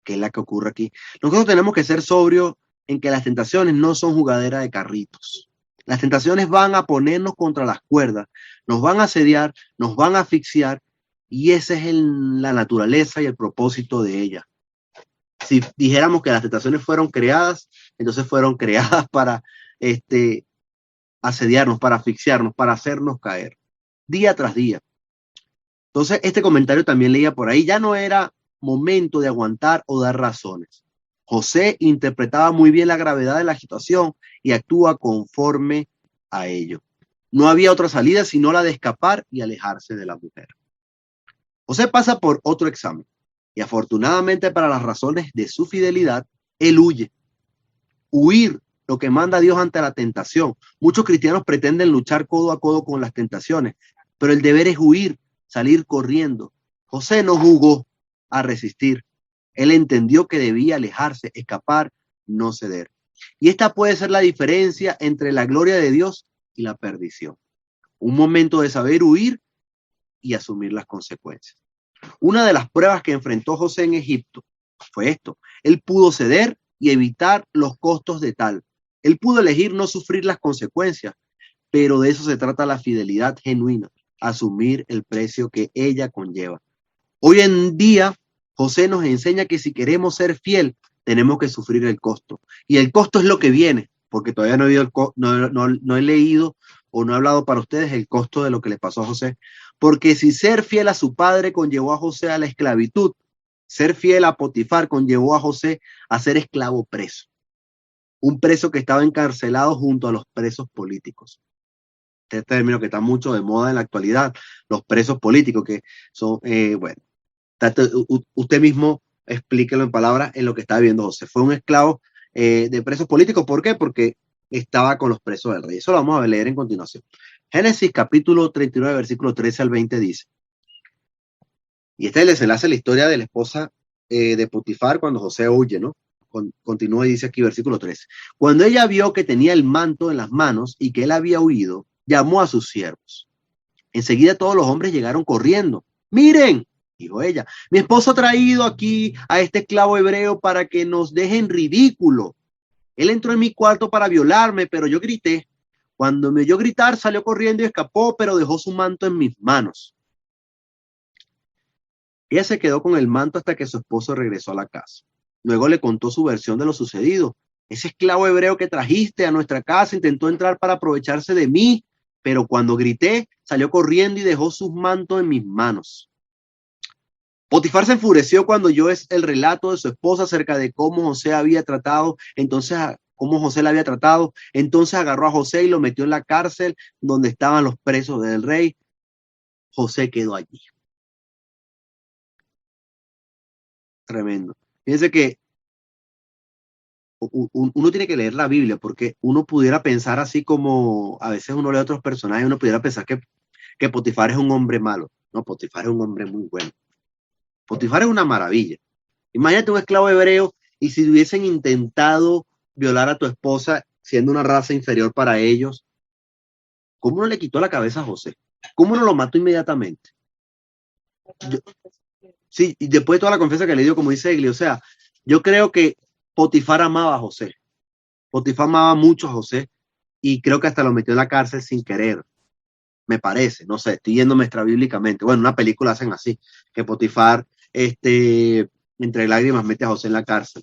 ¿Qué es la que ocurre aquí? Nosotros tenemos que ser sobrios en que las tentaciones no son jugadera de carritos. Las tentaciones van a ponernos contra las cuerdas, nos van a asediar, nos van a asfixiar, y esa es la naturaleza y el propósito de ellas. Si dijéramos que las tentaciones fueron creadas, entonces fueron creadas para asediarnos, para asfixiarnos, para hacernos caer, día tras día. Entonces, este comentario también leía por ahí: ya no era momento de aguantar o dar razones. José interpretaba muy bien la gravedad de la situación y actúa conforme a ello. No había otra salida sino la de escapar y alejarse de la mujer. José pasa por otro examen y afortunadamente para las razones de su fidelidad, él huye. Huir, lo que manda Dios ante la tentación. Muchos cristianos pretenden luchar codo a codo con las tentaciones, pero el deber es huir, salir corriendo. José no jugó a resistir. Él entendió que debía alejarse, escapar, no ceder. Y esta puede ser la diferencia entre la gloria de Dios y la perdición. Un momento de saber huir y asumir las consecuencias. Una de las pruebas que enfrentó José en Egipto fue esto: él pudo ceder y evitar los costos de tal. Él pudo elegir no sufrir las consecuencias, pero de eso se trata la fidelidad genuina, asumir el precio que ella conlleva. Hoy en día, José nos enseña que si queremos ser fiel, tenemos que sufrir el costo. Y el costo es lo que viene, porque todavía no he leído o no he hablado para ustedes el costo de lo que le pasó a José. Porque si ser fiel a su padre conllevó a José a la esclavitud, ser fiel a Potifar conllevó a José a ser esclavo preso. Un preso que estaba encarcelado junto a los presos políticos. Este término que está mucho de moda en la actualidad, los presos políticos, que son, bueno, usted mismo explíquelo en palabras en lo que está viviendo José. Fue un esclavo de presos políticos. ¿Por qué? Porque estaba con los presos del rey. Eso lo vamos a leer en continuación. Génesis capítulo 39, versículo 13 al 20 dice, y este es el desenlace de la historia de la esposa de Potifar cuando José huye, ¿no? Continúa y dice aquí versículo 13. Cuando ella vio que tenía el manto en las manos y que él había huido, llamó a sus siervos. Enseguida todos los hombres llegaron corriendo. Miren, dijo ella, mi esposo ha traído aquí a este esclavo hebreo para que nos deje en ridículo. Él entró en mi cuarto para violarme, pero yo grité. Cuando me oyó gritar, salió corriendo y escapó, pero dejó su manto en mis manos. Ella se quedó con el manto hasta que su esposo regresó a la casa. Luego le contó su versión de lo sucedido. Ese esclavo hebreo que trajiste a nuestra casa intentó entrar para aprovecharse de mí, pero cuando grité, salió corriendo y dejó sus mantos en mis manos. Potifar se enfureció cuando oyó el relato de su esposa acerca de cómo José había tratado, entonces cómo José la había tratado. Entonces agarró a José y lo metió en la cárcel donde estaban los presos del rey. José quedó allí. Tremendo. Fíjense que uno tiene que leer la Biblia porque uno pudiera pensar así como a veces uno lee a otros personajes, uno pudiera pensar que Potifar es un hombre malo. No, Potifar es un hombre muy bueno. Potifar es una maravilla. Imagínate un esclavo hebreo y si hubiesen intentado violar a tu esposa siendo una raza inferior para ellos, ¿cómo no le quitó la cabeza a José? ¿Cómo no lo mató inmediatamente? Yo, sí, y después de toda la confianza que le dio, como dice Egli, o sea, yo creo que Potifar amaba a José. Potifar amaba mucho a José y creo que hasta lo metió en la cárcel sin querer. Me parece, no sé, estoy yéndome extrabíblicamente. Bueno, una película hacen así, que Potifar, entre lágrimas mete a José en la cárcel.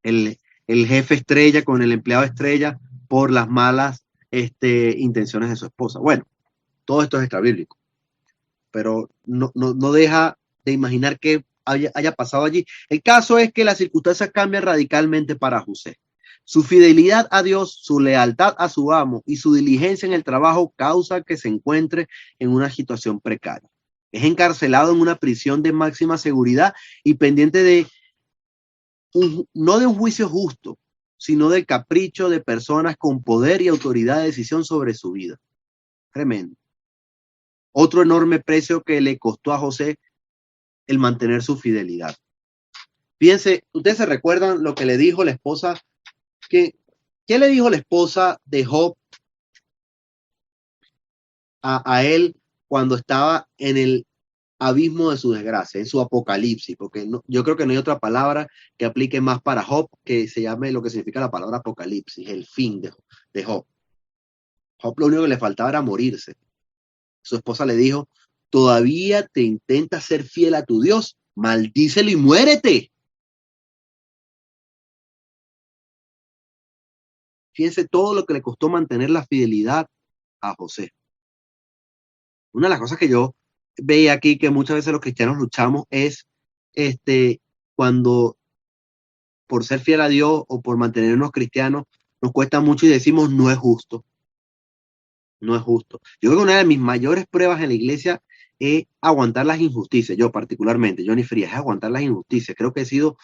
El jefe estrella con el empleado estrella por las malas intenciones de su esposa. Bueno, todo esto es extrabíblico, pero no deja de imaginar que haya pasado allí. El caso es que las circunstancias cambian radicalmente para José. Su fidelidad a Dios, su lealtad a su amo y su diligencia en el trabajo causa que se encuentre en una situación precaria. Es encarcelado en una prisión de máxima seguridad y pendiente de no de un juicio justo, sino del capricho de personas con poder y autoridad de decisión sobre su vida. Tremendo. Otro enorme precio que le costó a José el mantener su fidelidad. Fíjense, ustedes se recuerdan lo que le dijo la esposa, ¿qué le dijo la esposa de Job a él cuando estaba en el abismo de su desgracia, en su apocalipsis? Porque yo creo que no hay otra palabra que aplique más para Job que se llame lo que significa la palabra apocalipsis, el fin de Job. Job lo único que le faltaba era morirse. Su esposa le dijo, todavía te intentas ser fiel a tu Dios, maldícelo y muérete. Fíjense todo lo que le costó mantener la fidelidad a José. Una de las cosas que yo veía aquí que muchas veces los cristianos luchamos es cuando por ser fiel a Dios o por mantenernos cristianos nos cuesta mucho y decimos no es justo. No es justo. Yo creo que una de mis mayores pruebas en la iglesia es aguantar las injusticias. Yo particularmente, Johnny Frías, es aguantar las injusticias. Creo que he sido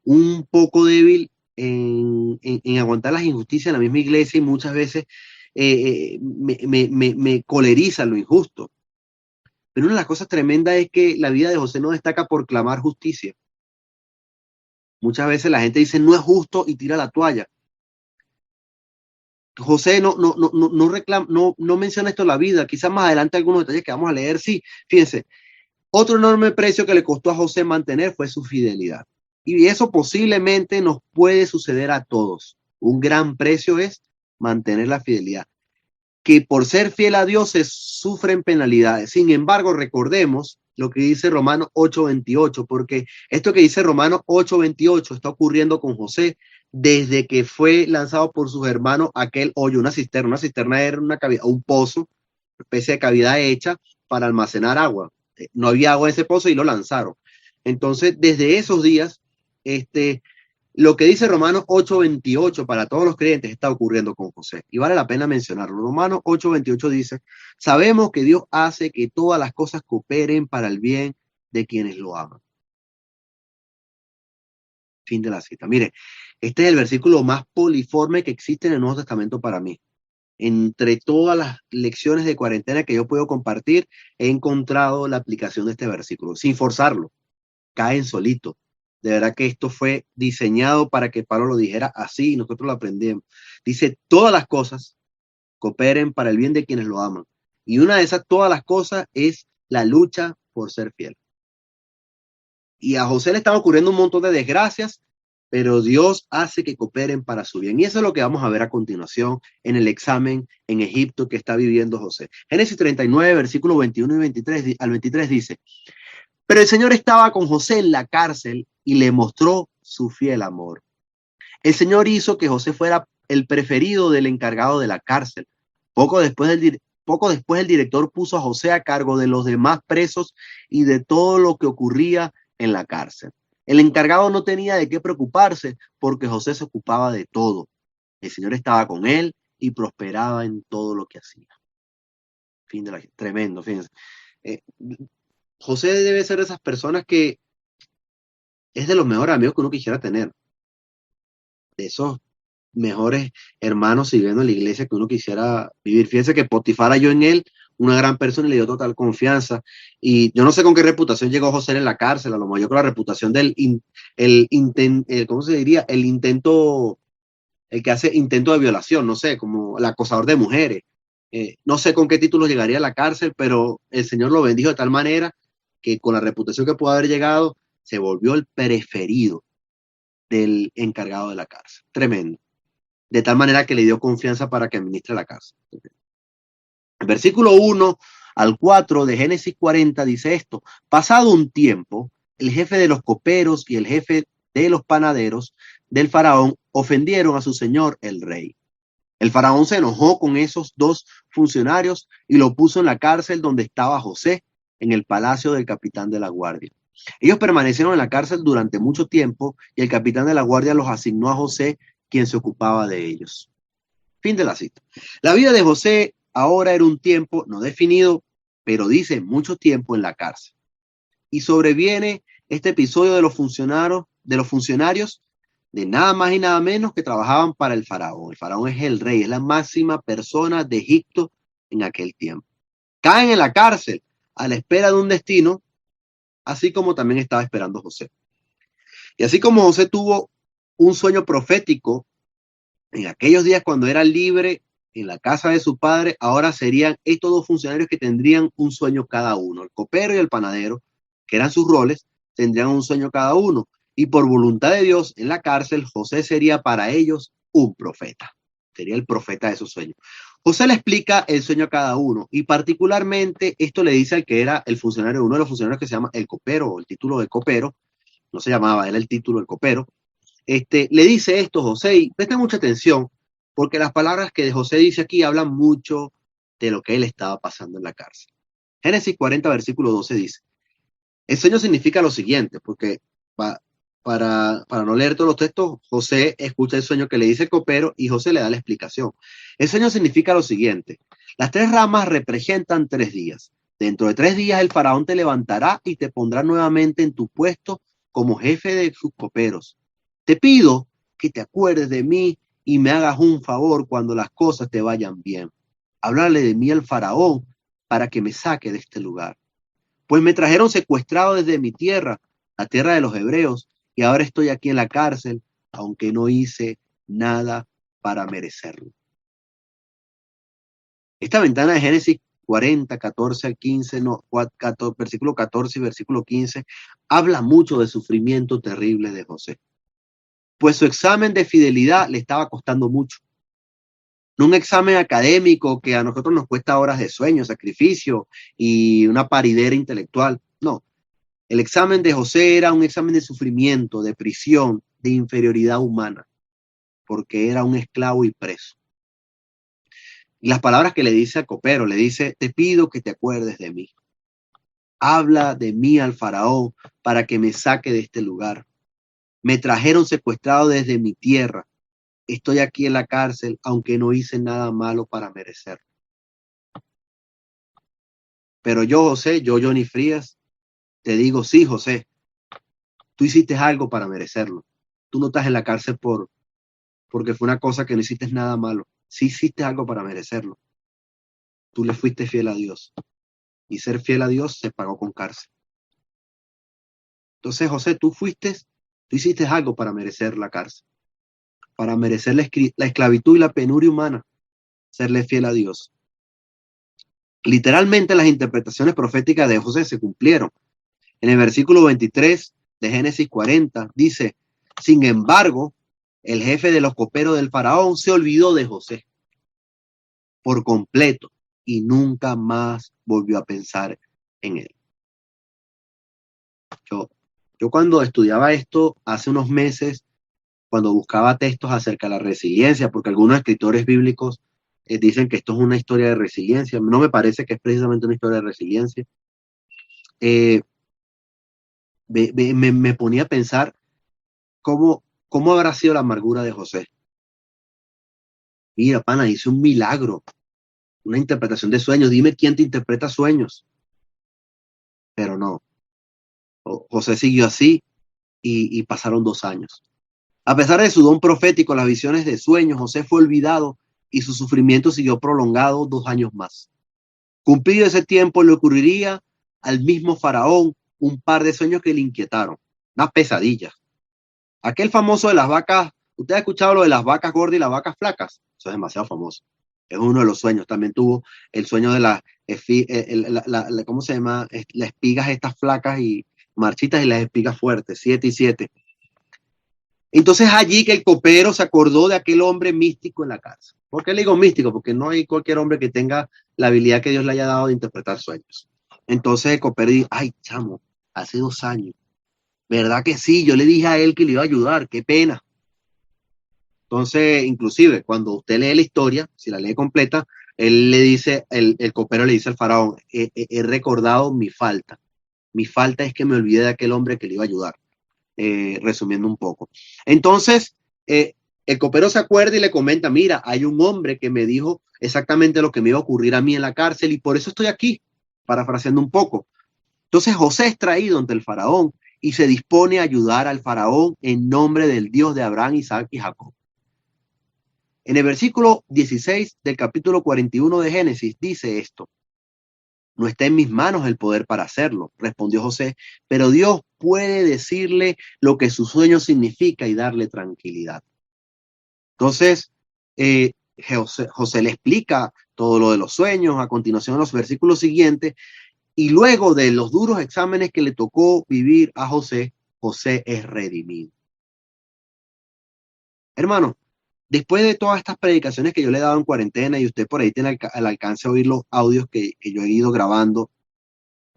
un poco débil en aguantar las injusticias en la misma iglesia y muchas veces me coleriza lo injusto. Pero una de las cosas tremendas es que la vida de José no destaca por clamar justicia. Muchas veces la gente dice no es justo y tira la toalla. José no menciona esto en la vida. Quizás más adelante algunos detalles que vamos a leer. Sí, fíjense. Otro enorme precio que le costó a José mantener fue su fidelidad. Y eso posiblemente nos puede suceder a todos. Un gran precio es mantener la fidelidad. Que por ser fiel a Dios se sufren penalidades. Sin embargo, recordemos lo que dice Romanos 8:28, porque esto que dice Romanos 8:28 está ocurriendo con José desde que fue lanzado por sus hermanos aquel hoyo, una cisterna. Una cisterna era una cavidad, un pozo, una especie de cavidad hecha para almacenar agua. No había agua en ese pozo y lo lanzaron. Entonces, desde esos días, lo que dice Romanos 8:28 para todos los creyentes está ocurriendo con José. Y vale la pena mencionarlo. Romanos 8:28 dice, sabemos que Dios hace que todas las cosas cooperen para el bien de quienes lo aman. Fin de la cita. Mire, este es el versículo más poliforme que existe en el Nuevo Testamento para mí. Entre todas las lecciones de cuarentena que yo puedo compartir, he encontrado la aplicación de este versículo, sin forzarlo, caen solito. De verdad que esto fue diseñado para que Pablo lo dijera así y nosotros lo aprendemos. Dice, todas las cosas cooperen para el bien de quienes lo aman. Y una de esas todas las cosas es la lucha por ser fiel. Y a José le están ocurriendo un montón de desgracias, pero Dios hace que cooperen para su bien. Y eso es lo que vamos a ver a continuación en el examen en Egipto que está viviendo José. Génesis 39, versículos 21 y 23 al 23 dice, pero el Señor estaba con José en la cárcel y le mostró su fiel amor. El Señor hizo que José fuera el preferido del encargado de la cárcel. Poco después Poco después el director puso a José a cargo de los demás presos y de todo lo que ocurría en la cárcel. El encargado no tenía de qué preocuparse porque José se ocupaba de todo. El Señor estaba con él y prosperaba en todo lo que hacía. Fin de la... Tremendo, fíjense. Eh, José debe ser de esas personas que es de los mejores amigos que uno quisiera tener. De esos mejores hermanos sirviendo en la iglesia que uno quisiera vivir. Fíjense que Potifar halló en él una gran persona y le dio total confianza. Y yo no sé con qué reputación llegó José en la cárcel, a lo mejor yo creo la reputación del ¿cómo se diría? El intento, el que hace intento de violación, no sé, como el acosador de mujeres. No sé con qué título llegaría a la cárcel, pero el Señor lo bendijo de tal manera que con la reputación que pudo haber llegado, se volvió el preferido del encargado de la cárcel. Tremendo. De tal manera que le dio confianza para que administre la cárcel. El versículo 1 al 4 de Génesis 40 dice esto: pasado un tiempo, el jefe de los coperos y el jefe de los panaderos del faraón ofendieron a su señor el rey. El faraón se enojó con esos dos funcionarios y lo puso en la cárcel donde estaba José, en el palacio del capitán de la guardia. Ellos permanecieron en la cárcel durante mucho tiempo y el capitán de la guardia los asignó a José, quien se ocupaba de ellos. Fin de la cita. La vida de José ahora era un tiempo no definido, pero dice mucho tiempo en la cárcel. Y sobreviene este episodio de los funcionarios de nada más y nada menos que trabajaban para el faraón. El faraón es el rey, es la máxima persona de Egipto en aquel tiempo. Caen en la cárcel a la espera de un destino, así como también estaba esperando José. Y así como José tuvo un sueño profético en aquellos días cuando era libre en la casa de su padre, ahora serían estos dos funcionarios que tendrían un sueño cada uno. El copero y el panadero, que eran sus roles, tendrían un sueño cada uno. Y por voluntad de Dios, en la cárcel, José sería para ellos un profeta. Sería el profeta de sus sueños. José le explica el sueño a cada uno y particularmente esto le dice al que era el funcionario, uno de los funcionarios que se llama el copero, o el título de copero, no se llamaba, era el título del copero. Le dice esto José y presta mucha atención porque las palabras que José dice aquí hablan mucho de lo que él estaba pasando en la cárcel. Génesis 40, versículo 12 dice: el sueño significa lo siguiente, porque para no leer todos los textos, José escucha el sueño que le dice el copero y José le da la explicación. El sueño significa lo siguiente: las tres ramas representan 3 días. Dentro de 3 días el faraón te levantará y te pondrá nuevamente en tu puesto como jefe de sus coperos. Te pido que te acuerdes de mí y me hagas un favor cuando las cosas te vayan bien. Háblale de mí al faraón para que me saque de este lugar. Pues me trajeron secuestrado desde mi tierra, la tierra de los hebreos, y ahora estoy aquí en la cárcel, aunque no hice nada para merecerlo. Esta ventana de Génesis 40, 14 al 15, versículo 14 y versículo 15, habla mucho del sufrimiento terrible de José. Pues su examen de fidelidad le estaba costando mucho. No un examen académico que a nosotros nos cuesta horas de sueño, sacrificio y una paridera intelectual. No, el examen de José era un examen de sufrimiento, de prisión, de inferioridad humana, porque era un esclavo y preso. Y las palabras que le dice al copero, le dice: te pido que te acuerdes de mí. Habla de mí al faraón para que me saque de este lugar. Me trajeron secuestrado desde mi tierra. Estoy aquí en la cárcel, aunque no hice nada malo para merecerlo. Pero yo, José, Johnny Frías, te digo: sí, José, tú hiciste algo para merecerlo. Tú no estás en la cárcel porque fue una cosa que no hiciste nada malo. Sí hiciste algo para merecerlo. Tú le fuiste fiel a Dios. Y ser fiel a Dios se pagó con cárcel. Entonces, José, tú hiciste algo para merecer la cárcel. Para merecer la esclavitud y la penuria humana. Serle fiel a Dios. Literalmente las interpretaciones proféticas de José se cumplieron. En el versículo 23 de Génesis 40 dice: sin embargo, el jefe de los coperos del faraón se olvidó de José por completo y nunca más volvió a pensar en él. Yo cuando estudiaba esto hace unos meses, cuando buscaba textos acerca de la resiliencia, porque algunos escritores bíblicos dicen que esto es una historia de resiliencia. No me parece que es precisamente una historia de resiliencia. Eh, me ponía a pensar cómo habrá sido la amargura de José. Mira, pana, hice un milagro, una interpretación de sueños. Dime quién te interpreta sueños. Pero no, José siguió así y pasaron 2 años. A pesar de su don profético, las visiones de sueños, José fue olvidado y su sufrimiento siguió prolongado 2 años más. Cumplido ese tiempo, le ocurriría al mismo faraón un par de sueños que le inquietaron, una pesadilla. Aquel famoso de las vacas, ¿usted ha escuchado lo de las vacas gordas y las vacas flacas? Eso es demasiado famoso. Es uno de los sueños. También tuvo el sueño de las, ¿cómo se llama? Las espigas estas flacas y marchitas y las espigas fuertes, 7 y 7. Entonces allí que el copero se acordó de aquel hombre místico en la cárcel. ¿Por qué le digo místico? Porque no hay cualquier hombre que tenga la habilidad que Dios le haya dado de interpretar sueños. Entonces el copero dijo, ay, chamo, hace 2 años. ¿Verdad que sí? Yo le dije a él que le iba a ayudar, qué pena. Entonces, inclusive, cuando usted lee la historia, si la lee completa, él le dice, el copero le dice al faraón, he recordado mi falta. Mi falta es que me olvidé de aquel hombre que le iba a ayudar. Resumiendo un poco. Entonces, el copero se acuerda y le comenta, mira, hay un hombre que me dijo exactamente lo que me iba a ocurrir a mí en la cárcel y por eso estoy aquí, parafraseando un poco. Entonces José es traído ante el faraón y se dispone a ayudar al faraón en nombre del Dios de Abraham, Isaac y Jacob. En el versículo 16 del capítulo 41 de Génesis dice esto: no está en mis manos el poder para hacerlo, respondió José, pero Dios puede decirle lo que su sueño significa y darle tranquilidad. Entonces, José le explica todo lo de los sueños a continuación en los versículos siguientes, y luego de los duros exámenes que le tocó vivir a José, José es redimido. Hermano, después de todas estas predicaciones que yo le he dado en cuarentena y usted por ahí tiene al alcance de oír los audios que yo he ido grabando,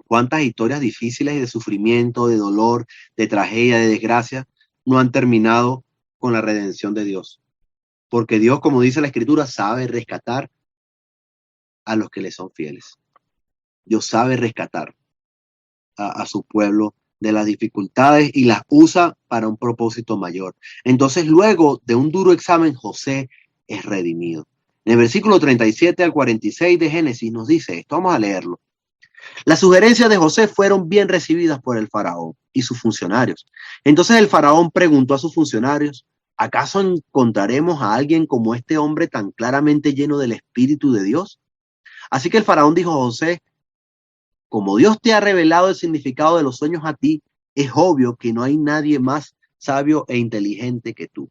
cuántas historias difíciles de sufrimiento, de dolor, de tragedia, de desgracia, no han terminado con la redención de Dios. Porque Dios, como dice la Escritura, sabe rescatar a los que le son fieles. Dios sabe rescatar a su pueblo de las dificultades y las usa para un propósito mayor. Entonces, luego de un duro examen, José es redimido. En el versículo 37 al 46 de Génesis nos dice esto. Vamos a leerlo. Las sugerencias de José fueron bien recibidas por el faraón y sus funcionarios. Entonces el faraón preguntó a sus funcionarios, ¿acaso encontraremos a alguien como este hombre tan claramente lleno del Espíritu de Dios? Así que el faraón dijo a José, como Dios te ha revelado el significado de los sueños a ti, es obvio que no hay nadie más sabio e inteligente que tú.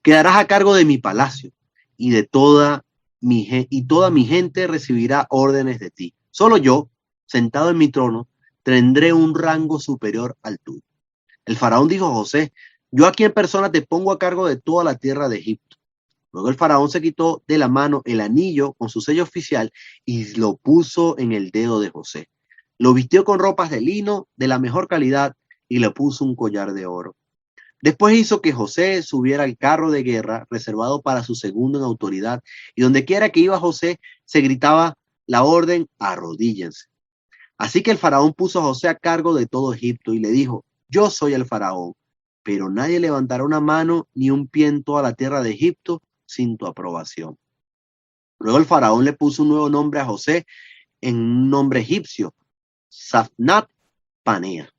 Quedarás a cargo de mi palacio y de toda mi gente recibirá órdenes de ti. Solo yo, sentado en mi trono, tendré un rango superior al tuyo. El faraón dijo a José, yo aquí en persona te pongo a cargo de toda la tierra de Egipto. Luego el faraón se quitó de la mano el anillo con su sello oficial y lo puso en el dedo de José. Lo vistió con ropas de lino de la mejor calidad y le puso un collar de oro. Después hizo que José subiera al carro de guerra reservado para su segundo en autoridad, y donde quiera que iba José se gritaba la orden, arrodíllense. Así que el faraón puso a José a cargo de todo Egipto y le dijo, yo soy el faraón, pero nadie levantará una mano ni un pie en toda la tierra de Egipto sin tu aprobación. Luego el faraón le puso un nuevo nombre a José en un nombre egipcio, Safnat Panea.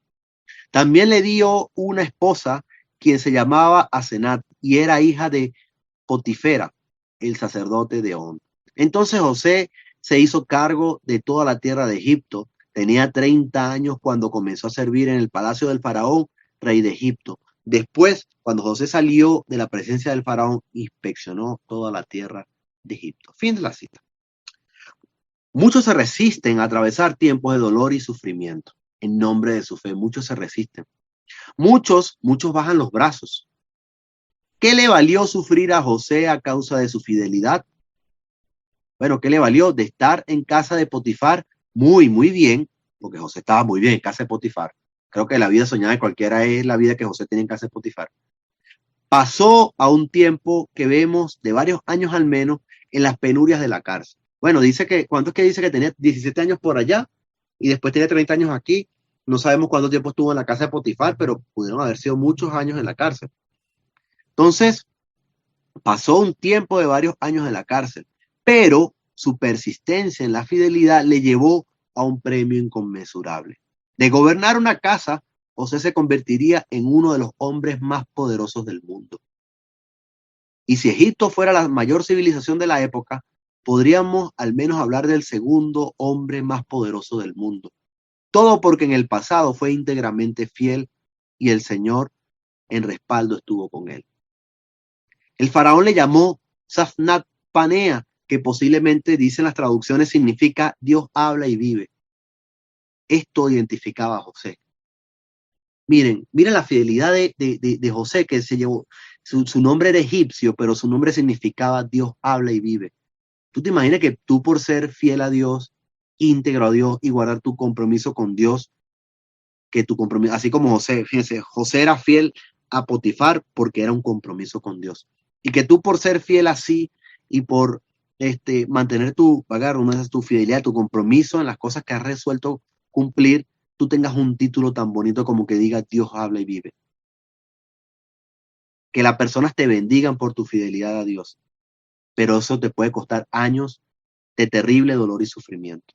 También le dio una esposa quien se llamaba Asenat y era hija de Potifera, el sacerdote de On. Entonces José se hizo cargo de toda la tierra de Egipto. Tenía 30 años cuando comenzó a servir en el palacio del faraón, rey de Egipto. Después, cuando José salió de la presencia del faraón, inspeccionó toda la tierra de Egipto. Fin de la cita. Muchos se resisten a atravesar tiempos de dolor y sufrimiento. En nombre de su fe, muchos se resisten. Muchos bajan los brazos. ¿Qué le valió sufrir a José a causa de su fidelidad? Bueno, ¿qué le valió? De estar en casa de Potifar muy bien, porque José estaba muy bien en casa de Potifar. Creo que la vida soñada de cualquiera es la vida que José tiene en casa de Potifar. Pasó a un tiempo que vemos de varios años al menos en las penurias de la cárcel. Bueno, ¿cuánto es que dice que tenía 17 años por allá y después tenía 30 años aquí? No sabemos cuánto tiempo estuvo en la casa de Potifar, pero pudieron haber sido muchos años en la cárcel. Entonces, pasó un tiempo de varios años en la cárcel, pero su persistencia en la fidelidad le llevó a un premio inconmensurable. De gobernar una casa, José se convertiría en uno de los hombres más poderosos del mundo. Y si Egipto fuera la mayor civilización de la época, podríamos al menos hablar del segundo hombre más poderoso del mundo. Todo porque en el pasado fue íntegramente fiel y el Señor en respaldo estuvo con él. El faraón le llamó Safnat Panea, que posiblemente, dicen las traducciones, significa Dios habla y vive. Esto identificaba a José. Miren la fidelidad de José, que se llevó, su nombre era egipcio, pero su nombre significaba Dios habla y vive. ¿Tú te imaginas que tú, por ser fiel a Dios, íntegro a Dios y guardar tu compromiso con Dios, que tu compromiso, así como José, fíjense, José era fiel a Potifar porque era un compromiso con Dios. Y que tú, por ser fiel así y por mantener tu fidelidad, tu compromiso en las cosas que has resuelto cumplir, tú tengas un título tan bonito como que diga Dios habla y vive. Que las personas te bendigan por tu fidelidad a Dios, pero eso te puede costar años de terrible dolor y sufrimiento.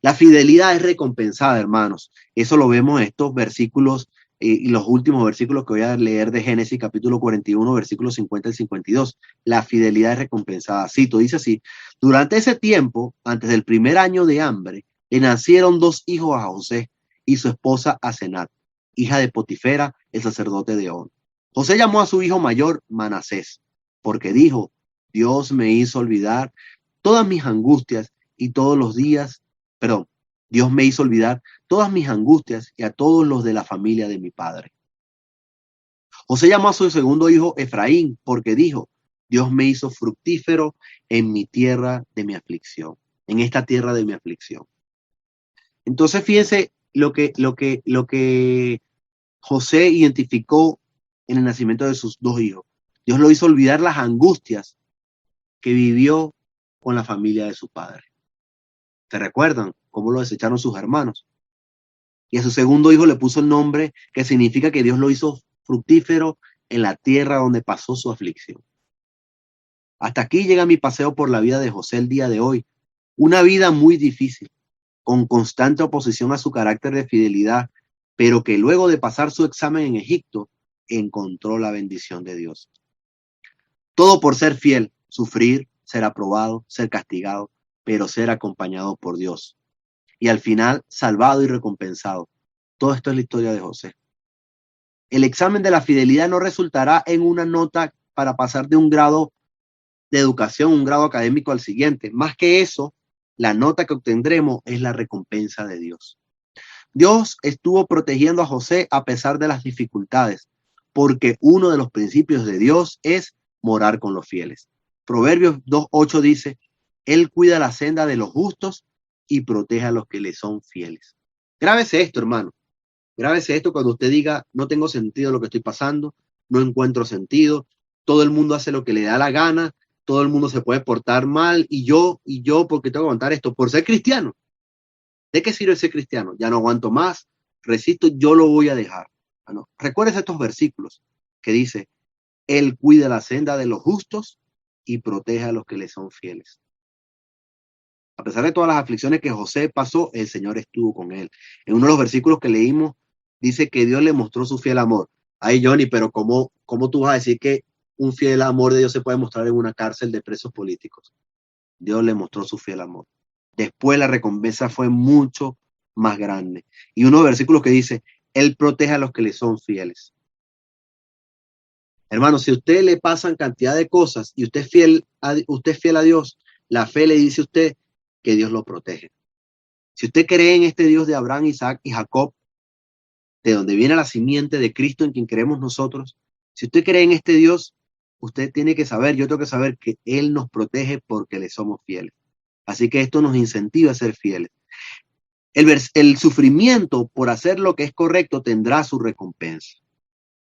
La fidelidad es recompensada, hermanos. Eso lo vemos en estos versículos y los últimos versículos que voy a leer de Génesis capítulo 41, versículos 50 al 52. La fidelidad es recompensada. Cito, dice así: durante ese tiempo, antes del primer año de hambre, le nacieron 2 hijos a José y su esposa Asenat, hija de Potifera, el sacerdote de On. José llamó a su hijo mayor Manasés, porque dijo: Dios me hizo olvidar todas mis angustias y todos los días, Dios me hizo olvidar todas mis angustias y a todos los de la familia de mi padre. José llamó a su segundo hijo Efraín, porque dijo: Dios me hizo fructífero en mi tierra de mi aflicción, en esta tierra de mi aflicción. Entonces, fíjense lo que José identificó en el nacimiento de sus 2 hijos. Dios lo hizo olvidar las angustias que vivió con la familia de su padre. ¿Se recuerdan cómo lo desecharon sus hermanos? Y a su segundo hijo le puso el nombre que significa que Dios lo hizo fructífero en la tierra donde pasó su aflicción. Hasta aquí llega mi paseo por la vida de José el día de hoy. Una vida muy difícil, con constante oposición a su carácter de fidelidad, pero que luego de pasar su examen en Egipto, encontró la bendición de Dios. Todo por ser fiel, sufrir, ser aprobado, ser castigado, pero ser acompañado por Dios. Y al final, salvado y recompensado. Todo esto es la historia de José. El examen de la fidelidad no resultará en una nota para pasar de un grado de educación, un grado académico al siguiente. Más que eso, la nota que obtendremos es la recompensa de Dios. Dios estuvo protegiendo a José a pesar de las dificultades, porque uno de los principios de Dios es morar con los fieles. Proverbios 2:8 dice: Él cuida la senda de los justos y protege a los que le son fieles. Grábese esto, hermano. Grábese esto cuando usted diga: no tengo sentido lo que estoy pasando, no encuentro sentido, todo el mundo hace lo que le da la gana, todo el mundo se puede portar mal, y yo, ¿por qué tengo que aguantar esto? Por ser cristiano. ¿De qué sirve ser cristiano? Ya no aguanto más, resisto, yo lo voy a dejar. No. Recuerdes estos versículos que dice: Él cuida la senda de los justos y protege a los que le son fieles. A pesar de todas las aflicciones que José pasó, el Señor estuvo con él. En uno de los versículos que leímos, dice que Dios le mostró su fiel amor. Ay, Johnny, pero ¿cómo tú vas a decir que un fiel amor de Dios se puede mostrar en una cárcel de presos políticos? Dios le mostró su fiel amor. Después la recompensa fue mucho más grande. Y uno de los versículos que dice: Él protege a los que le son fieles. Hermano, si a usted le pasan cantidad de cosas y usted es fiel a Dios, la fe le dice a usted que Dios lo protege. Si usted cree en este Dios de Abraham, Isaac y Jacob, de donde viene la simiente de Cristo en quien creemos nosotros, si usted cree en este Dios, usted tiene que saber, yo tengo que saber que Él nos protege porque le somos fieles. Así que esto nos incentiva a ser fieles. El sufrimiento por hacer lo que es correcto tendrá su recompensa.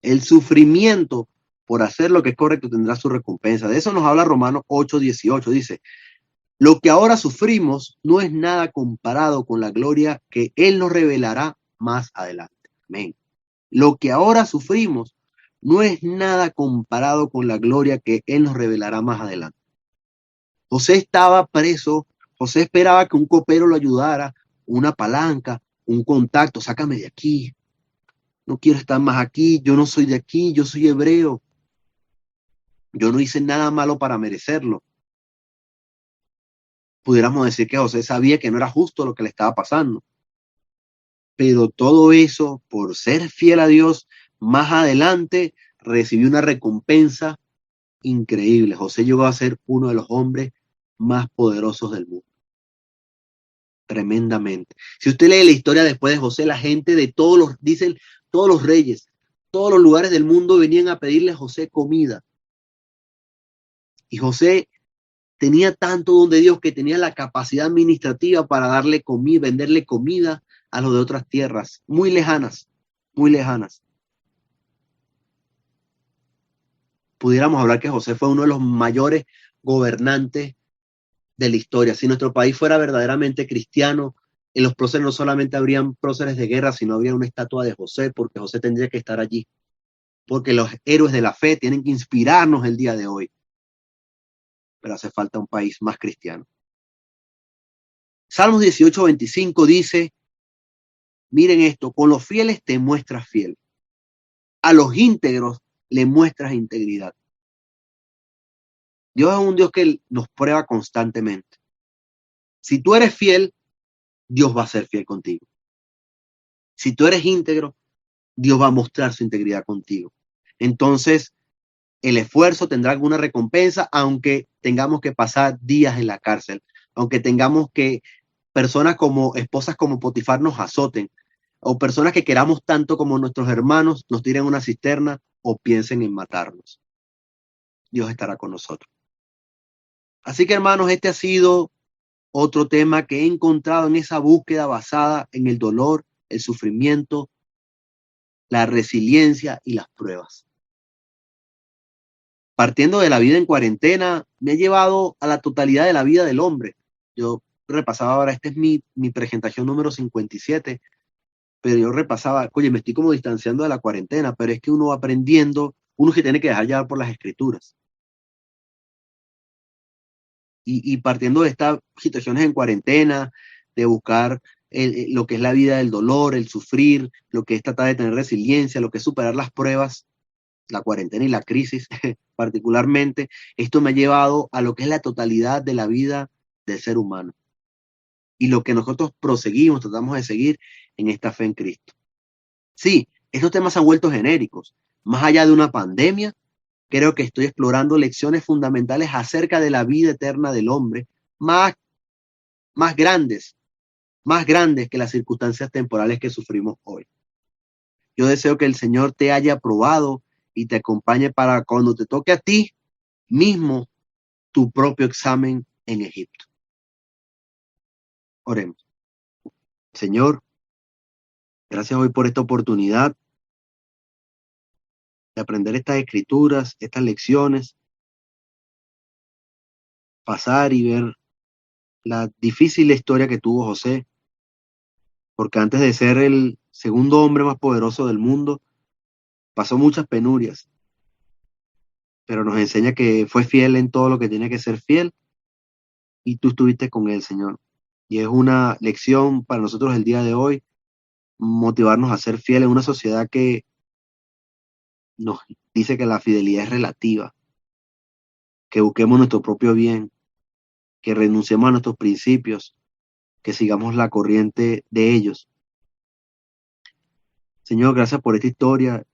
El sufrimiento por hacer lo que es correcto tendrá su recompensa. De eso nos habla Romanos 8:18. Dice, lo que ahora sufrimos no es nada comparado con la gloria que Él nos revelará más adelante. Amén. Lo que ahora sufrimos no es nada comparado con la gloria que Él nos revelará más adelante. José estaba preso, José esperaba que un copero lo ayudara, una palanca, un contacto, sácame de aquí, no quiero estar más aquí, yo no soy de aquí, yo soy hebreo, yo no hice nada malo para merecerlo. Pudiéramos decir que José sabía que no era justo lo que le estaba pasando, pero todo eso, por ser fiel a Dios, más adelante recibió una recompensa increíble. José llegó a ser uno de los hombres más poderosos del mundo. Tremendamente. Si usted lee la historia después de José, la gente de dicen, todos los reyes, todos los lugares del mundo venían a pedirle a José comida. Y José tenía tanto don de Dios que tenía la capacidad administrativa para darle comida, venderle comida a los de otras tierras, muy lejanas, muy lejanas. Pudiéramos hablar que José fue uno de los mayores gobernantes de la historia. Si nuestro país fuera verdaderamente cristiano, en los próceres no solamente habrían próceres de guerra, sino habría una estatua de José, porque José tendría que estar allí. Porque los héroes de la fe tienen que inspirarnos el día de hoy. Pero hace falta un país más cristiano. Salmos 18:25 dice, miren esto, con los fieles te muestras fiel. A los íntegros le muestras integridad. Dios es un Dios que nos prueba constantemente. Si tú eres fiel, Dios va a ser fiel contigo. Si tú eres íntegro, Dios va a mostrar su integridad contigo. Entonces, el esfuerzo tendrá alguna recompensa, aunque tengamos que pasar días en la cárcel, aunque tengamos que personas como esposas como Potifar nos azoten, o personas que queramos tanto como nuestros hermanos nos tiren una cisterna o piensen en matarnos. Dios estará con nosotros. Así que, hermanos, este ha sido otro tema que he encontrado en esa búsqueda basada en el dolor, el sufrimiento, la resiliencia y las pruebas. Partiendo de la vida en cuarentena, me ha llevado a la totalidad de la vida del hombre. Yo repasaba ahora, esta es mi presentación número 57, pero yo repasaba, oye, me estoy como distanciando de la cuarentena, pero es que uno va aprendiendo, uno se tiene que dejar llevar por las escrituras. Y partiendo de estas situaciones en cuarentena, de buscar lo que es la vida del dolor, el sufrir, lo que es tratar de tener resiliencia, lo que es superar las pruebas, la cuarentena y la crisis particularmente, esto me ha llevado a lo que es la totalidad de la vida del ser humano. Y lo que nosotros proseguimos, tratamos de seguir en esta fe en Cristo. Sí, estos temas se han vuelto genéricos. Más allá de una pandemia, creo que estoy explorando lecciones fundamentales acerca de la vida eterna del hombre, más grandes que las circunstancias temporales que sufrimos hoy. Yo deseo que el Señor te haya aprobado y te acompañe para cuando te toque a ti mismo tu propio examen en Egipto. Oremos. Señor, gracias hoy por esta oportunidad de aprender estas escrituras, estas lecciones, pasar y ver la difícil historia que tuvo José, porque antes de ser el segundo hombre más poderoso del mundo, pasó muchas penurias, pero nos enseña que fue fiel en todo lo que tenía que ser fiel y tú estuviste con él, Señor. Y es una lección para nosotros el día de hoy, motivarnos a ser fieles en una sociedad que nos dice que la fidelidad es relativa, que busquemos nuestro propio bien, que renunciemos a nuestros principios, que sigamos la corriente de ellos. Señor, gracias por esta historia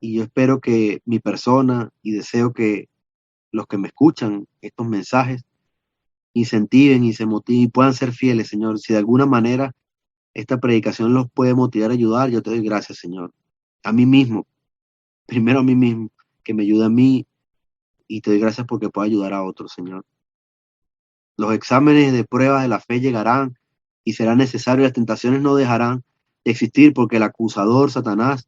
y yo espero que mi persona y deseo que los que me escuchan estos mensajes incentiven y se motiven y puedan ser fieles, Señor. Si de alguna manera esta predicación los puede motivar a ayudar, yo te doy gracias, Señor. A mí mismo, primero a mí mismo, que me ayude a mí y te doy gracias porque puedo ayudar a otros, Señor. Los exámenes de pruebas de la fe llegarán y será necesario, las tentaciones no dejarán de existir porque el acusador, Satanás,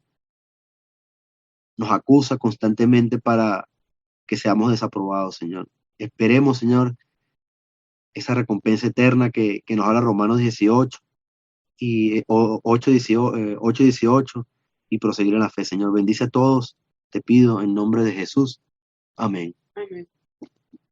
nos acusa constantemente para que seamos desaprobados, Señor. Esperemos, Señor, esa recompensa eterna que nos habla Romanos 18 y 8, 18 y proseguir en la fe, Señor. Bendice a todos, te pido en nombre de Jesús. Amén. Amén.